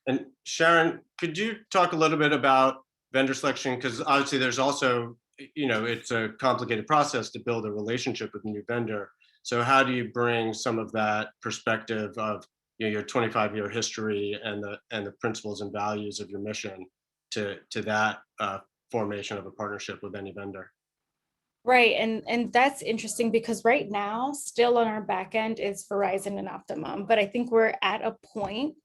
And Sharon, could you talk a little bit about vendor selection? Because obviously there's also, it's a complicated process to build a relationship with a new vendor. So how do you bring some of that perspective of your 25-year history and the principles and values of your mission to that formation of a partnership with any vendor? Right, and that's interesting because right now, still on our back end is Verizon and Optimum, but I think we're at a point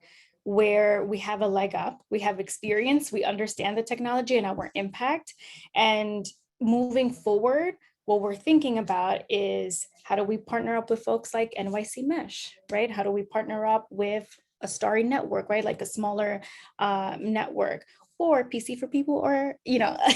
where we have a leg up, we have experience, we understand the technology and our impact, and moving forward, what we're thinking about is how do we partner up with folks like NYC Mesh, right? How do we partner up with a Starry network, right? Like a smaller network, or PC for People, or,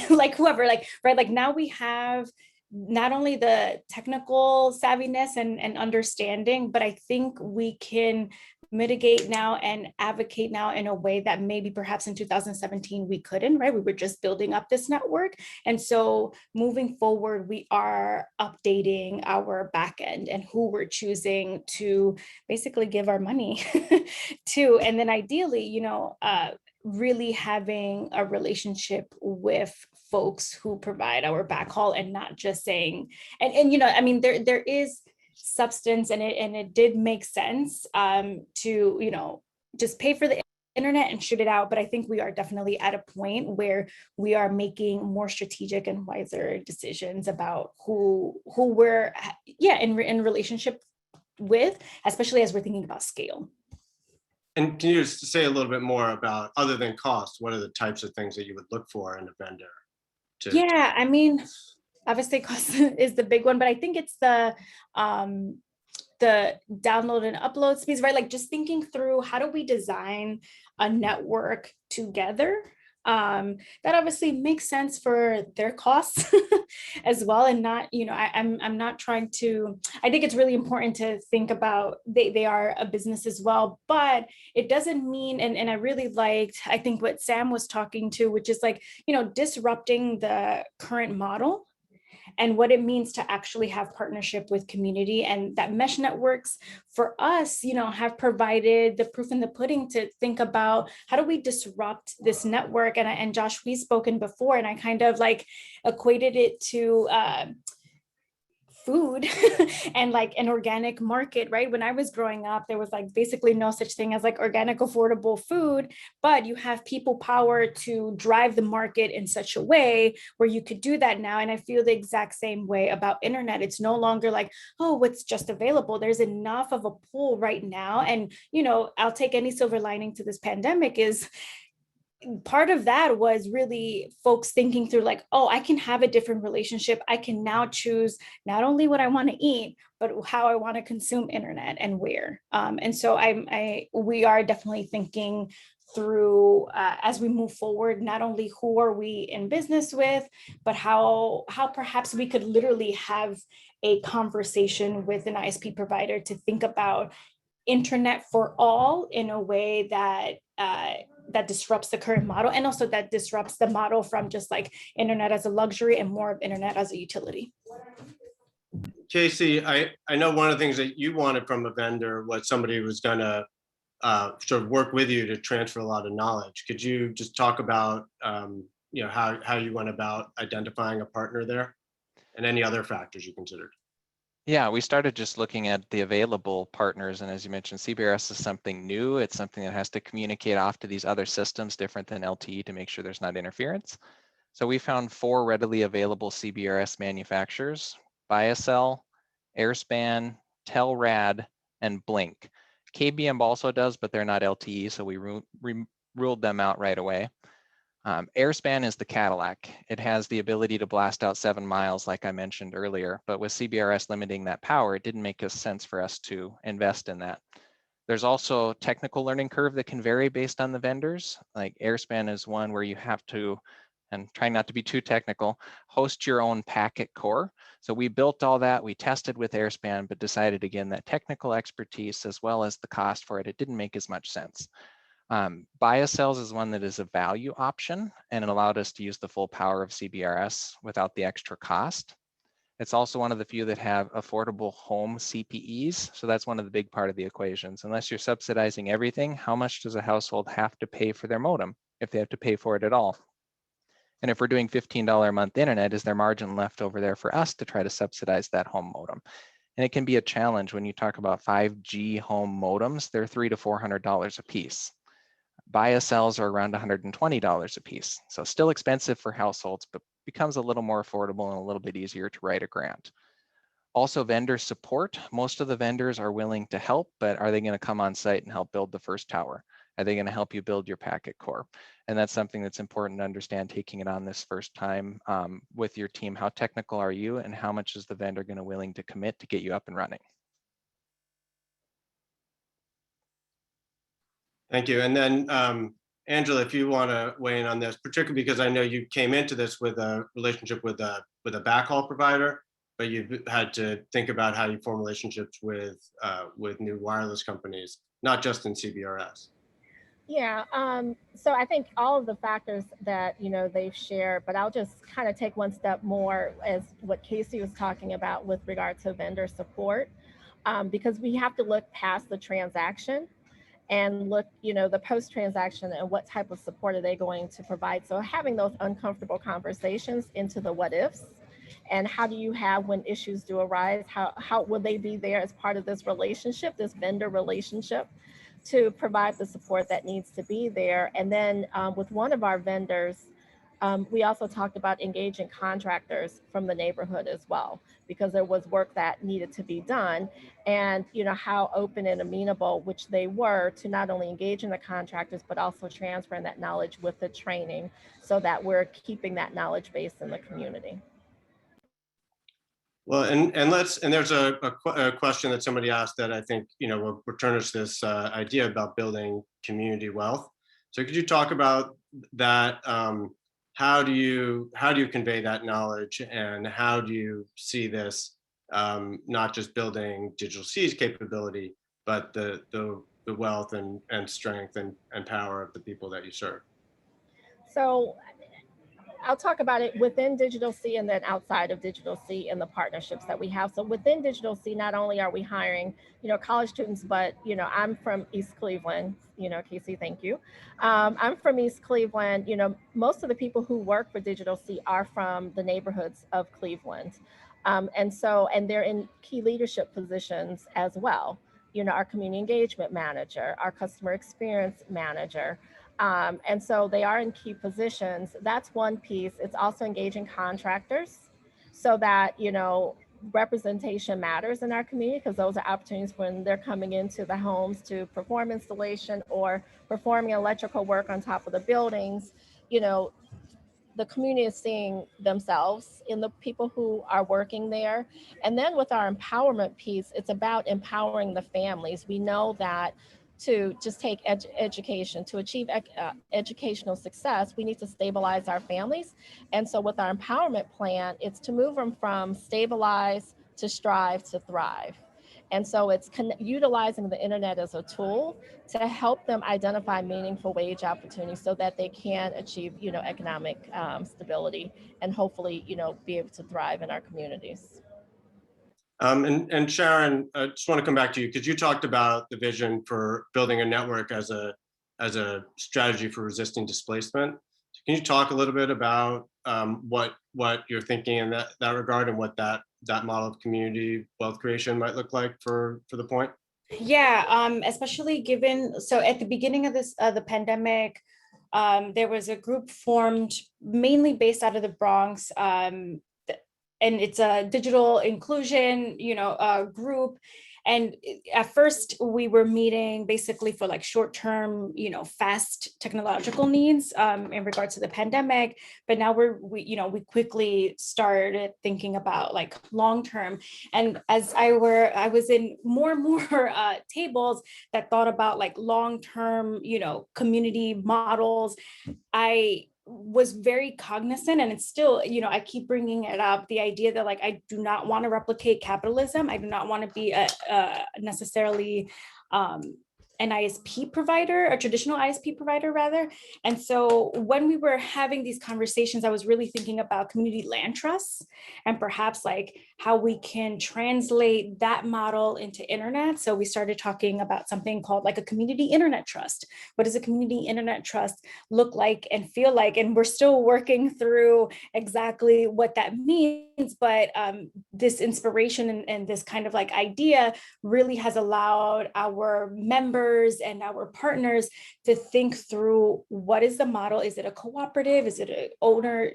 like whoever, right? Like now we have not only the technical savviness and understanding, but I think we can mitigate now and advocate now in a way that maybe perhaps in 2017 we couldn't, right? We were just building up this network. And so moving forward, we are updating our backend and who we're choosing to basically give our money to. And then ideally, really having a relationship with folks who provide our backhaul and not just saying, there is substance and it did make sense to, just pay for the internet and shoot it out. But I think we are definitely at a point where we are making more strategic and wiser decisions about who we're, in relationship with, especially as we're thinking about scale. And can you just say a little bit more about, other than cost, what are the types of things that you would look for in a vendor? Obviously cost is the big one, but I think it's the download and upload speeds, right? Like just thinking through how do we design a network together that obviously makes sense for their costs as well, and not, I'm not trying to, I think it's really important to think about they are a business as well, but it doesn't mean, and I really liked, I think what Sam was talking to, which is like, disrupting the current model and what it means to actually have partnership with community, and that mesh networks for us, have provided the proof in the pudding to think about how do we disrupt this network. And Josh, we've spoken before, and I kind of like equated it to food and like an organic market, right? When I was growing up, there was like basically no such thing as like organic, affordable food, but you have people power to drive the market in such a way where you could do that now. And I feel the exact same way about internet. It's no longer like, oh, what's just available. There's enough of a pool right now. And, I'll take any silver lining to this pandemic is part of that was really folks thinking through like, oh, I can have a different relationship. I can now choose not only what I want to eat, but how I want to consume internet and where. And so we are definitely thinking through as we move forward, not only who are we in business with, but how perhaps we could literally have a conversation with an ISP provider to think about internet for all in a way that that disrupts the current model, and also that disrupts the model from just like internet as a luxury and more of internet as a utility. Casey, I know one of the things that you wanted from a vendor was somebody who was going to sort of work with you to transfer a lot of knowledge. Could you just talk about how you went about identifying a partner there and any other factors you considered? Yeah, we started just looking at the available partners. And as you mentioned, CBRS is something new. It's something that has to communicate off to these other systems different than LTE to make sure there's not interference. So we found 4 readily available CBRS manufacturers: BioCell, Airspan, Telrad, and Blink. KBM also does, but they're not LTE, so we ruled them out right away. Airspan is the Cadillac. It has the ability to blast out 7 miles, like I mentioned earlier, but with CBRS limiting that power, it didn't make sense for us to invest in that. There's also technical learning curve that can vary based on the vendors. Like Airspan is one where you have to, and try not to be too technical, host your own packet core. So we built all that, we tested with Airspan, but decided again that technical expertise as well as the cost for it, it didn't make as much sense. BioCells is one that is a value option, and it allowed us to use the full power of CBRS without the extra cost. It's also one of the few that have affordable home CPEs. So that's one of the big part of the equations. Unless you're subsidizing everything, how much does a household have to pay for their modem if they have to pay for it at all? And if we're doing $15 a month internet, is there margin left over there for us to try to subsidize that home modem? And it can be a challenge when you talk about 5G home modems, they're $300 to $400 a piece. BioCells are around $120 a piece. So still expensive for households, but becomes a little more affordable and a little bit easier to write a grant. Also, vendor support. Most of the vendors are willing to help, but are they going to come on site and help build the first tower? Are they going to help you build your packet core? And that's something that's important to understand taking it on this first time with your team. How technical are you, and how much is the vendor going to willing to commit to get you up and running? Thank you. And then Angela, if you want to weigh in on this, particularly because I know you came into this with a relationship with a backhaul provider, but you've had to think about how you form relationships with new wireless companies, not just in CBRS. Yeah, so I think all of the factors that, they've shared, but I'll just kind of take one step more as what Casey was talking about with regard to vendor support, because we have to look past the transaction and look, the post-transaction and what type of support are they going to provide. So having those uncomfortable conversations into the what ifs, and how do you have when issues do arise, how will they be there as part of this relationship, this vendor relationship, to provide the support that needs to be there. And then with one of our vendors, we also talked about engaging contractors from the neighborhood as well, because there was work that needed to be done, and how open and amenable, which they were, to not only engaging the contractors, but also transferring that knowledge with the training, so that we're keeping that knowledge base in the community. Well, and there's a question that somebody asked that I think will return us to this idea about building community wealth. So could you talk about that? How do you convey that knowledge, and how do you see this not just building Digital C's capability, but the wealth and strength and power of the people that you serve? So I'll talk about it within Digital C and then outside of Digital C and the partnerships that we have. So within Digital C, not only are we hiring, college students, but, I'm from East Cleveland, Casey, thank you. I'm from East Cleveland. Most of the people who work for Digital C are from the neighborhoods of Cleveland. And they're in key leadership positions as well. Our community engagement manager, our customer experience manager. And so they are in key positions. That's one piece. It's also engaging contractors so that, representation matters in our community, because those are opportunities when they're coming into the homes to perform installation or performing electrical work on top of the buildings. The community is seeing themselves in the people who are working there. And then with our empowerment piece, it's about empowering the families. We know that to just take education, to achieve educational success, we need to stabilize our families. And so with our empowerment plan, it's to move them from stabilize to strive to thrive. And so it's utilizing the internet as a tool to help them identify meaningful wage opportunities so that they can achieve, economic stability, and hopefully, be able to thrive in our communities. And Sharon, I just want to come back to you, because you talked about the vision for building a network as a strategy for resisting displacement. So can you talk a little bit about what you're thinking in that regard, and what that model of community wealth creation might look like for the point? Yeah, especially given, so at the beginning of the pandemic, there was a group formed mainly based out of the Bronx, and it's a digital inclusion, group. And at first we were meeting basically for like short-term, fast technological needs in regards to the pandemic. But now we quickly started thinking about like long-term. And as I was in more and more tables that thought about like long-term, community models, I was very cognizant, and it's still, I keep bringing it up, the idea that like, I do not want to replicate capitalism. I do not want to be necessarily an ISP provider, a traditional ISP provider rather. And so when we were having these conversations, I was really thinking about community land trusts and perhaps like how we can translate that model into internet. So we started talking about something called like a community internet trust. What does a community internet trust look like and feel like? And we're still working through exactly what that means. But this inspiration and this kind of like idea really has allowed our members and our partners to think through, what is the model? Is it a cooperative? Is it an owner,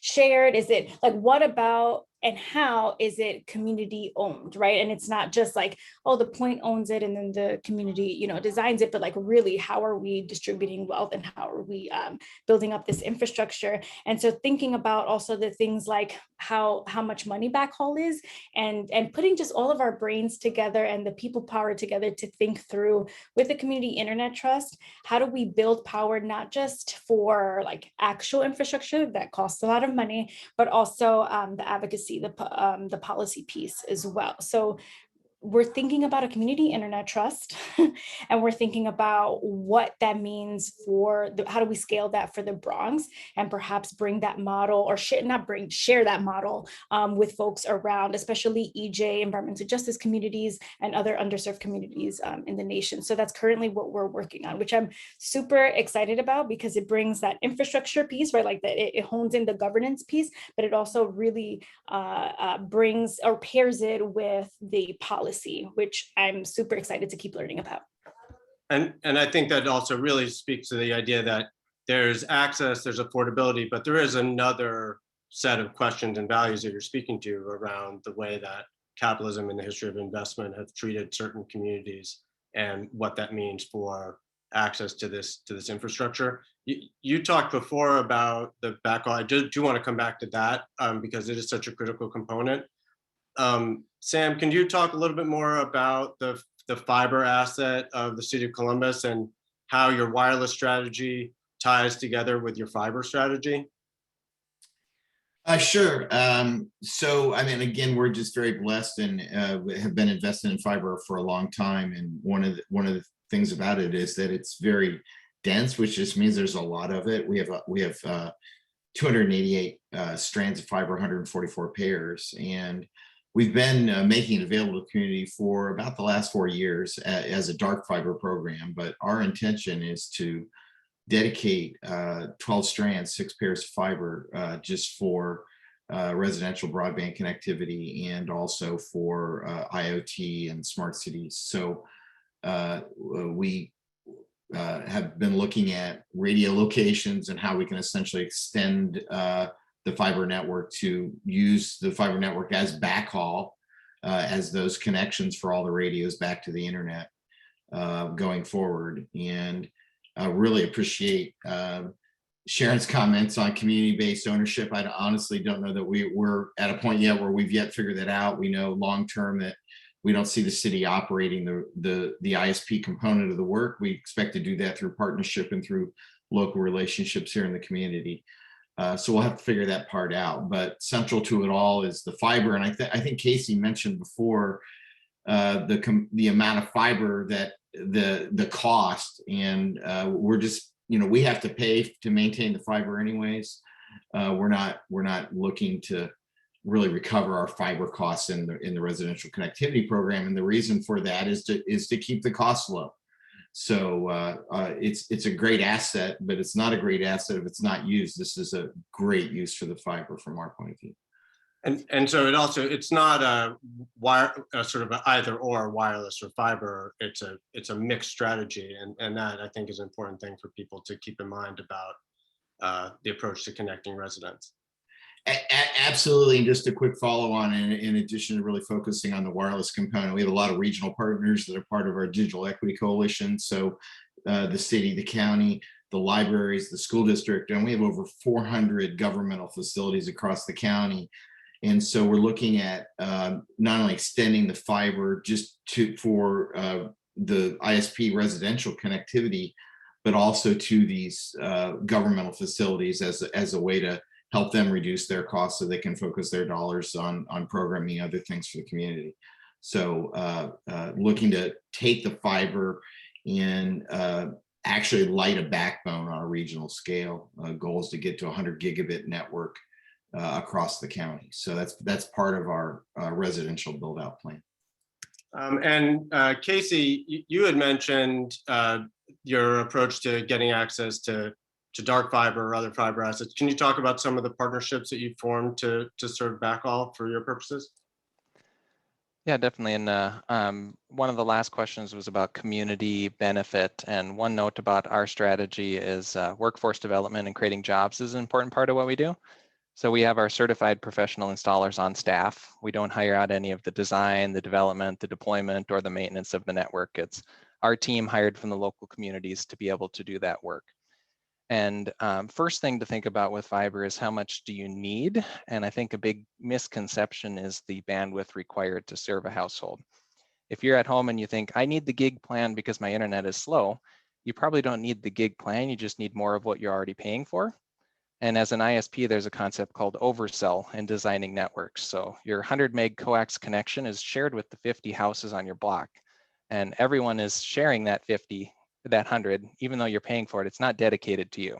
shared? Is it like, what about and how is it community owned, right? And it's not just like, oh, the point owns it and then the community, designs it, but like really, how are we distributing wealth and how are we building up this infrastructure? And so thinking about also the things like how much money backhaul is, and putting just all of our brains together and the people power together to think through with the community internet trust, how do we build power, not just for like actual infrastructure that costs a lot of money, but also the advocacy, the policy piece as well. So we're thinking about a community internet trust and we're thinking about what that means for how do we scale that for the Bronx and perhaps bring that model or share that model with folks around, especially EJ, environmental justice communities and other underserved communities in the nation. So that's currently what we're working on, which I'm super excited about because it brings that infrastructure piece, right? Like that it hones in the governance piece, but it also really brings or pairs it with the policy, which I'm super excited to keep learning about. And I think that also really speaks to the idea that there's access, there's affordability, but there is another set of questions and values that you're speaking to around the way that capitalism and the history of investment have treated certain communities and what that means for access to this infrastructure. You talked before about the backhaul. I do want to come back to that because it is such a critical component. Sam, can you talk a little bit more about the fiber asset of the city of Columbus and how your wireless strategy ties together with your fiber strategy? Sure. So, I mean, again, we're just very blessed and have been invested in fiber for a long time. And one of the things about it is that it's very dense, which just means there's a lot of it. We have 288 strands of fiber, 144 pairs, and we've been making it available to the community for about the last 4 years as a dark fiber program. But our intention is to dedicate 12 strands, 6 pairs of fiber just for residential broadband connectivity and also for IoT and smart cities. So we have been looking at radio locations and how we can essentially extend the fiber network to use the fiber network as backhaul, as those connections for all the radios back to the internet going forward. And I really appreciate Sharon's comments on community-based ownership. I honestly don't know that we're at a point yet where we've yet figured that out. We know long-term that we don't see the city operating the ISP component of the work. We expect to do that through partnership and through local relationships here in the community. So we'll have to figure that part out. But central to it all is the fiber. And I think Casey mentioned before the amount of fiber that the cost, and we're just, we have to pay to maintain the fiber anyways. We're not looking to really recover our fiber costs in the residential connectivity program, and the reason for that is to keep the costs low. So it's a great asset, but it's not a great asset if it's not used. This is a great use for the fiber from our point of view. And so it's not a sort of an either or wireless or fiber. It's a mixed strategy, and that I think is an important thing for people to keep in mind about the approach to connecting residents. Absolutely. And just a quick follow on, in addition to really focusing on the wireless component, we have a lot of regional partners that are part of our Digital Equity Coalition. So the city, the county, the libraries, the school district, and we have over 400 governmental facilities across the county. And so we're looking at not only extending the fiber just for the ISP residential connectivity, but also to these governmental facilities as a way to help them reduce their costs so they can focus their dollars on programming other things for the community. So looking to take the fiber and actually light a backbone on a regional scale. Goal is to get to 100 gigabit network across the county. So that's part of our residential build out plan. Casey, you had mentioned your approach to getting access to dark fiber or other fiber assets. Can you talk about some of the partnerships that you formed to serve backhaul for your purposes? Yeah, definitely. And one of the last questions was about community benefit. And one note about our strategy is workforce development and creating jobs is an important part of what we do. So we have our certified professional installers on staff. We don't hire out any of the design, the development, the deployment, or the maintenance of the network. It's our team hired from the local communities to be able to do that work. And first thing to think about with fiber is how much do you need? And I think a big misconception is the bandwidth required to serve a household. If you're at home and you think, I need the gig plan because my internet is slow, you probably don't need the gig plan, you just need more of what you're already paying for. And as an ISP, there's a concept called oversell in designing networks. So your 100 meg coax connection is shared with the 50 houses on your block. And everyone is sharing that 100, even though you're paying for it, it's not dedicated to you.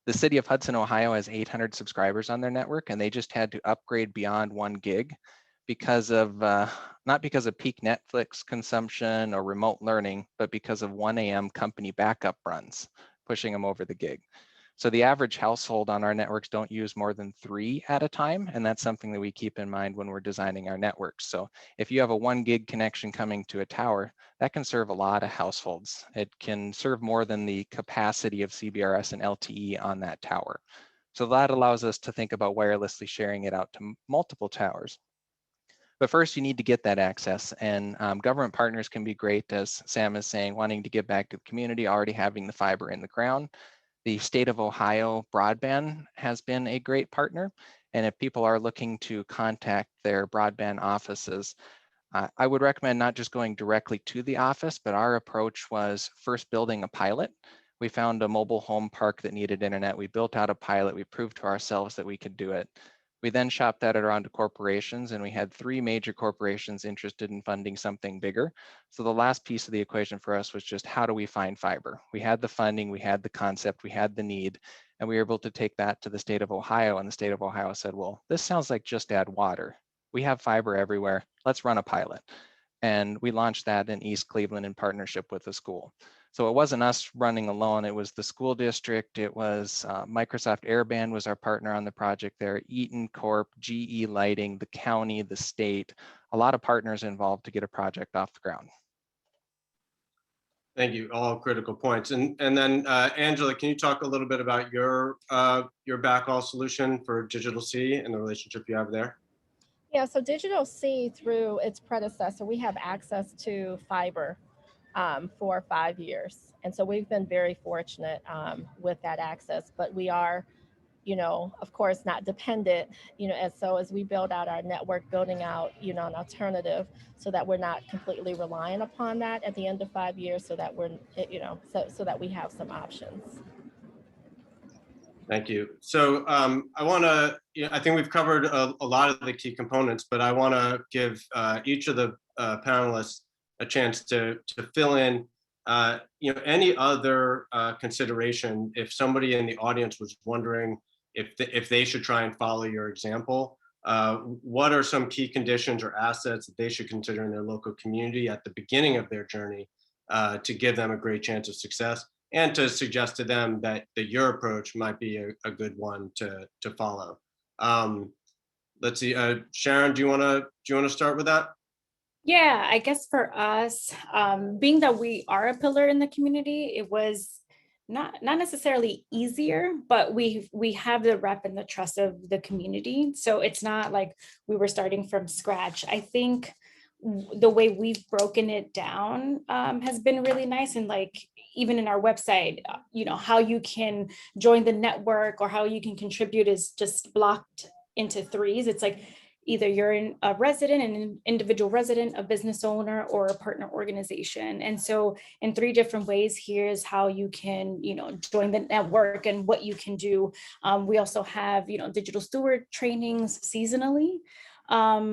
The city of Hudson, Ohio has 800 subscribers on their network, and they just had to upgrade beyond 1 gig because of, not because of peak Netflix consumption or remote learning, but because of 1 a.m. company backup runs, pushing them over the gig. So the average household on our networks don't use more than 3 at a time. And that's something that we keep in mind when we're designing our networks. So if you have a 1 gig connection coming to a tower, that can serve a lot of households. It can serve more than the capacity of CBRS and LTE on that tower. So that allows us to think about wirelessly sharing it out to multiple towers. But first, you need to get that access, and government partners can be great, as Sam is saying, wanting to give back to the community, already having the fiber in the ground. The state of Ohio Broadband has been a great partner. And if people are looking to contact their broadband offices, I would recommend not just going directly to the office, but our approach was first building a pilot. We found a mobile home park that needed internet. We built out a pilot. We proved to ourselves that we could do it. We then shopped that around to corporations, and we had 3 major corporations interested in funding something bigger. So the last piece of the equation for us was just how do we find fiber? We had the funding, we had the concept, we had the need, and we were able to take that to the state of Ohio, and the state of Ohio said, well, this sounds like just add water. We have fiber everywhere. Let's run a pilot. And we launched that in East Cleveland in partnership with the school. So it wasn't us running alone, it was the school district, it was Microsoft Airband was our partner on the project there, Eaton Corp, GE Lighting, the county, the state, a lot of partners involved to get a project off the ground. Thank you, all critical points. And then Angela, can you talk a little bit about your backhaul solution for Digital C and the relationship you have there? Yeah, so Digital C, through its predecessor, we have access to fiber for 5 years. And so we've been very fortunate with that access, but we are, of course, not dependent, as we build out our network, building out, an alternative so that we're not completely reliant upon that at the end of 5 years, so that we're, so that we have some options. Thank you. So I want to, I think we've covered a lot of the key components, but I want to give each of the panelists a chance to fill in, any other consideration. If somebody in the audience was wondering if they should try and follow your example, what are some key conditions or assets that they should consider in their local community at the beginning of their journey to give them a great chance of success, and to suggest to them that your approach might be a good one to follow. Let's see, Sharon, do you want to start with that? Yeah, I guess for us, being that we are a pillar in the community, it was not necessarily easier, but we have the rep and the trust of the community. So it's not like we were starting from scratch. I think the way we've broken it down has been really nice. And like, even in our website, how you can join the network or how you can contribute is just blocked into threes. It's like, either you're a resident, an individual resident, a business owner, or a partner organization. And so in 3 different ways, here's how you can, join the network and what you can do. We also have, digital steward trainings seasonally,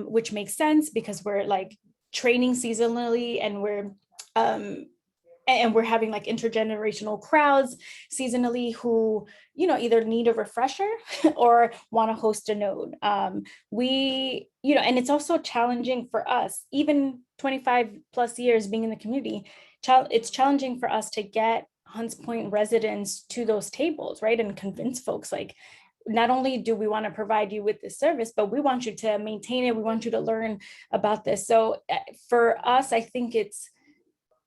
which makes sense because we're like training seasonally, and we're having like intergenerational crowds seasonally who, either need a refresher or want to host a node. And it's also challenging for us, even 25 plus years being in the community, it's challenging for us to get Hunts Point residents to those tables, right? And convince folks like, not only do we want to provide you with this service, but we want you to maintain it. We want you to learn about this. So for us, I think it's,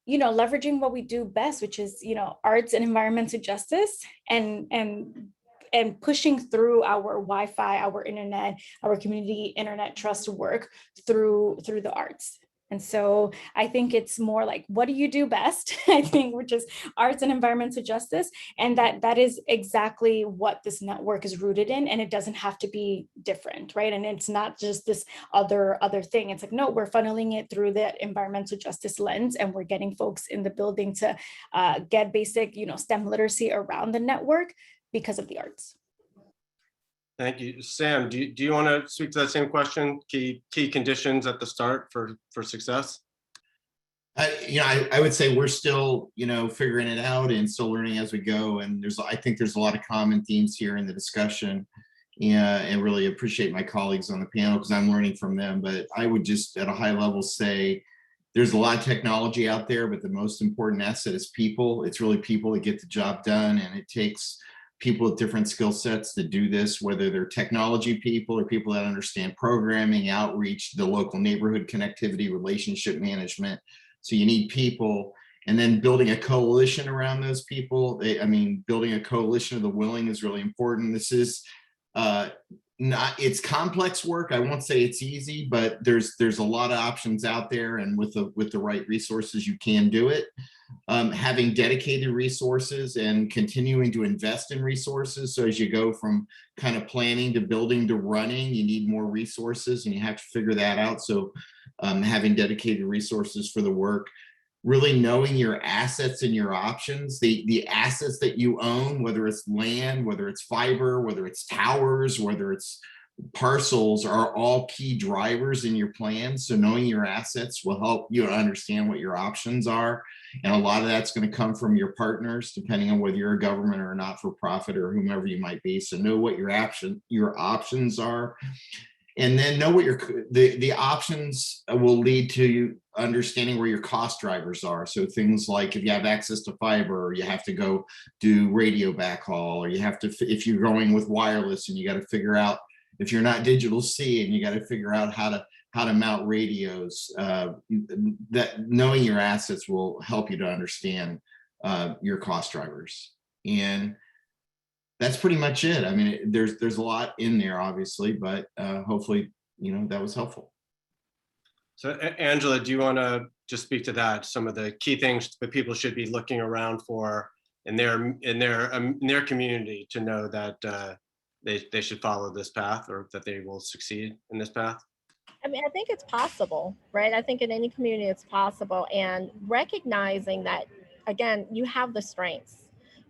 leveraging what we do best, which is, arts and environmental justice, and pushing through our Wi-Fi, our internet, our community internet trust work through the arts. And so I think it's more like, what do you do best? I think, which is arts and environmental justice. And that is exactly what this network is rooted in. And it doesn't have to be different, right? And it's not just this other thing. It's like, no, we're funneling it through the environmental justice lens, and we're getting folks in the building to get basic, STEM literacy around the network because of the arts. Thank you. Sam, do you want to speak to that same question? Key conditions at the start for success? I would say we're still, figuring it out and still learning as we go. And I think there's a lot of common themes here in the discussion, and really appreciate my colleagues on the panel because I'm learning from them. But I would just at a high level say there's a lot of technology out there, but the most important asset is people. It's really people that get the job done, and it takes people with different skill sets to do this, whether they're technology people or people that understand programming, outreach, the local neighborhood connectivity, relationship management. So you need people, and then building a coalition around those people. Building a coalition of the willing is really important. This is it's complex work. I won't say it's easy, but there's a lot of options out there, and with the right resources, you can do it. Having dedicated resources and continuing to invest in resources. So as you go from kind of planning to building to running, you need more resources, and you have to figure that out. So having dedicated resources for the work, really knowing your assets and your options, the assets that you own, whether it's land, whether it's fiber, whether it's towers, whether it's parcels, are all key drivers in your plan. So knowing your assets will help you understand what your options are. And a lot of that's going to come from your partners, depending on whether you're a government or a not-for-profit or whomever you might be. So know what your options are. And then know what the options will lead to understanding where your cost drivers are. So things like if you have access to fiber, or you have to go do radio backhaul, or you have to, if you're going with wireless, and you got to figure out, if you're not digital C, and you got to figure out how to mount radios, that knowing your assets will help you to understand your cost drivers. And that's pretty much it. I mean, there's a lot in there, obviously, but hopefully, that was helpful. So Angela, do you want to just speak to that? Some of the key things that people should be looking around for in their community to know that they should follow this path, or that they will succeed in this path? I mean, I think it's possible, right? I think in any community it's possible, and recognizing that, again, you have the strengths.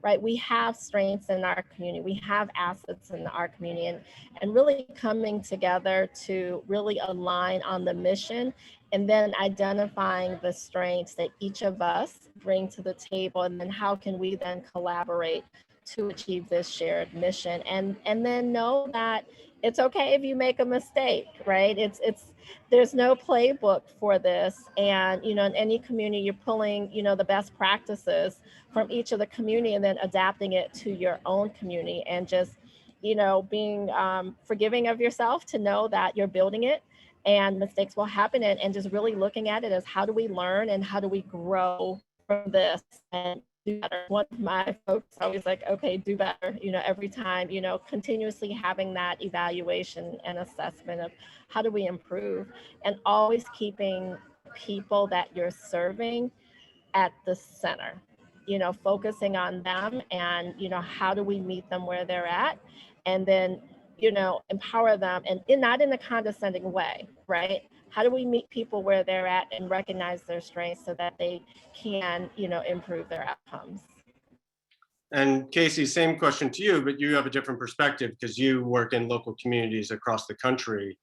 Right, we have strengths in our community, we have assets in our community, and really coming together to really align on the mission, and then identifying the strengths that each of us bring to the table, and then how can we then collaborate to achieve this shared mission, and then know that it's okay if you make a mistake, right? There's no playbook for this, and in any community you're pulling the best practices from each of the community and then adapting it to your own community, and just being forgiving of yourself to know that you're building it and mistakes will happen, and just really looking at it as, how do we learn and how do we grow from this, and do better. One of my folks always like, okay, do better, every time, continuously having that evaluation and assessment of how do we improve, and always keeping people that you're serving at the center, focusing on them and, how do we meet them where they're at, and then, empower them, and not in a condescending way, right? How do we meet people where they're at and recognize their strengths so that they can, improve their outcomes? And Casey, same question to you, but you have a different perspective because you work in local communities across the country.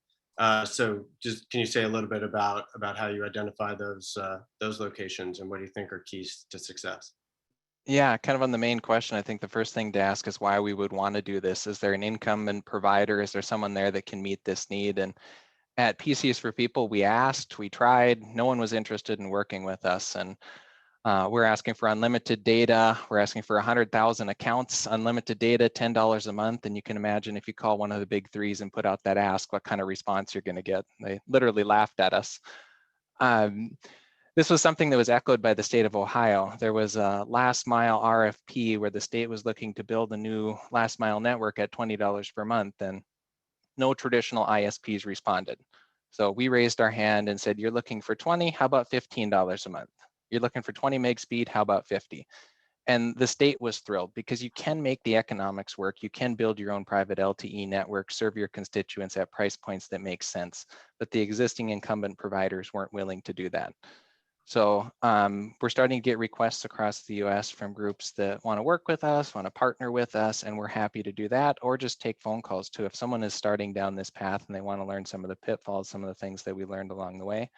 So just can you say a little bit about how you identify those locations and what do you think are keys to success? Yeah, kind of on the main question, I think the first thing to ask is why we would want to do this. Is there an incumbent provider? Is there someone there that can meet this need? And at PCs for People, we asked, we tried, no one was interested in working with us. And we're asking for unlimited data. We're asking for 100,000 accounts, unlimited data, $10 a month. And you can imagine if you call one of the big threes and put out that ask, what kind of response you're going to get. They literally laughed at us. This was something that was echoed by the state of Ohio. There was a last mile RFP where the state was looking to build a new last mile network at $20 per month, and no traditional ISPs responded. So we raised our hand and said, you're looking for 20, how about $15 a month? You're looking for 20 meg speed, how about 50? And the state was thrilled because you can make the economics work. You can build your own private LTE network, serve your constituents at price points that make sense. But the existing incumbent providers weren't willing to do that. So we're starting to get requests across the US from groups that want to work with us, want to partner with us, and we're happy to do that, or just take phone calls too. If someone is starting down this path and they want to learn some of the pitfalls, some of the things that we learned along the way,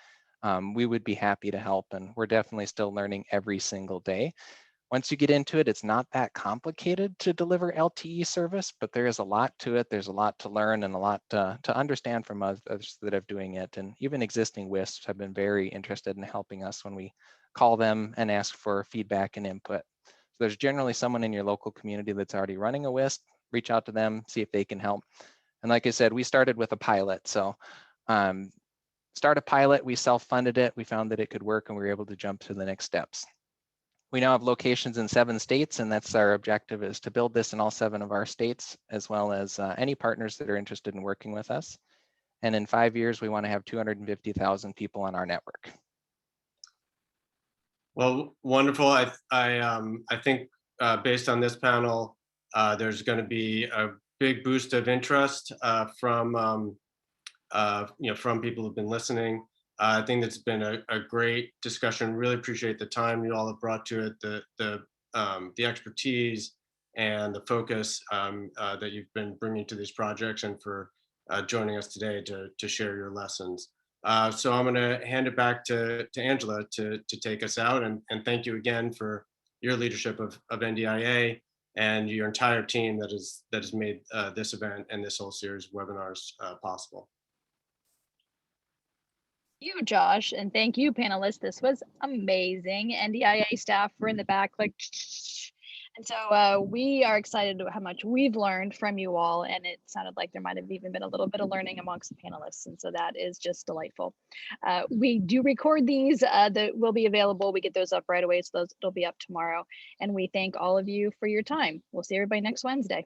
we would be happy to help. And we're definitely still learning every single day. Once you get into it, it's not that complicated to deliver LTE service, but there is a lot to it. There's a lot to learn and a lot to understand from others that are doing it. And even existing WISPs have been very interested in helping us when we call them and ask for feedback and input. So there's generally someone in your local community that's already running a WISP. Reach out to them, see if they can help. And like I said, we started with a pilot. So start a pilot, we self-funded it, we found that it could work, and we were able to jump to the next steps. We now have locations in 7 states, and that's our objective, is to build this in all 7 of our states, as well as any partners that are interested in working with us. And in 5 years, we want to have 250,000 people on our network. Well, wonderful. I think based on this panel, there's going to be a big boost of interest from people who've been listening. I think it's been a great discussion. Really appreciate the time you all have brought to it, the expertise and the focus that you've been bringing to these projects, and for joining us today to share your lessons. So I'm going to hand it back to Angela to take us out, and thank you again for your leadership of NDIA and your entire team that has made this event and this whole series of webinars possible. You, Josh, and thank you, panelists. This was amazing. NDIA staff were in the back, like, and so we are excited about how much we've learned from you all, and it sounded like there might have even been a little bit of learning amongst the panelists, and so that is just delightful. We do record these that will be available. We get those up right away, so it'll be up tomorrow, and we thank all of you for your time. We'll see everybody next Wednesday.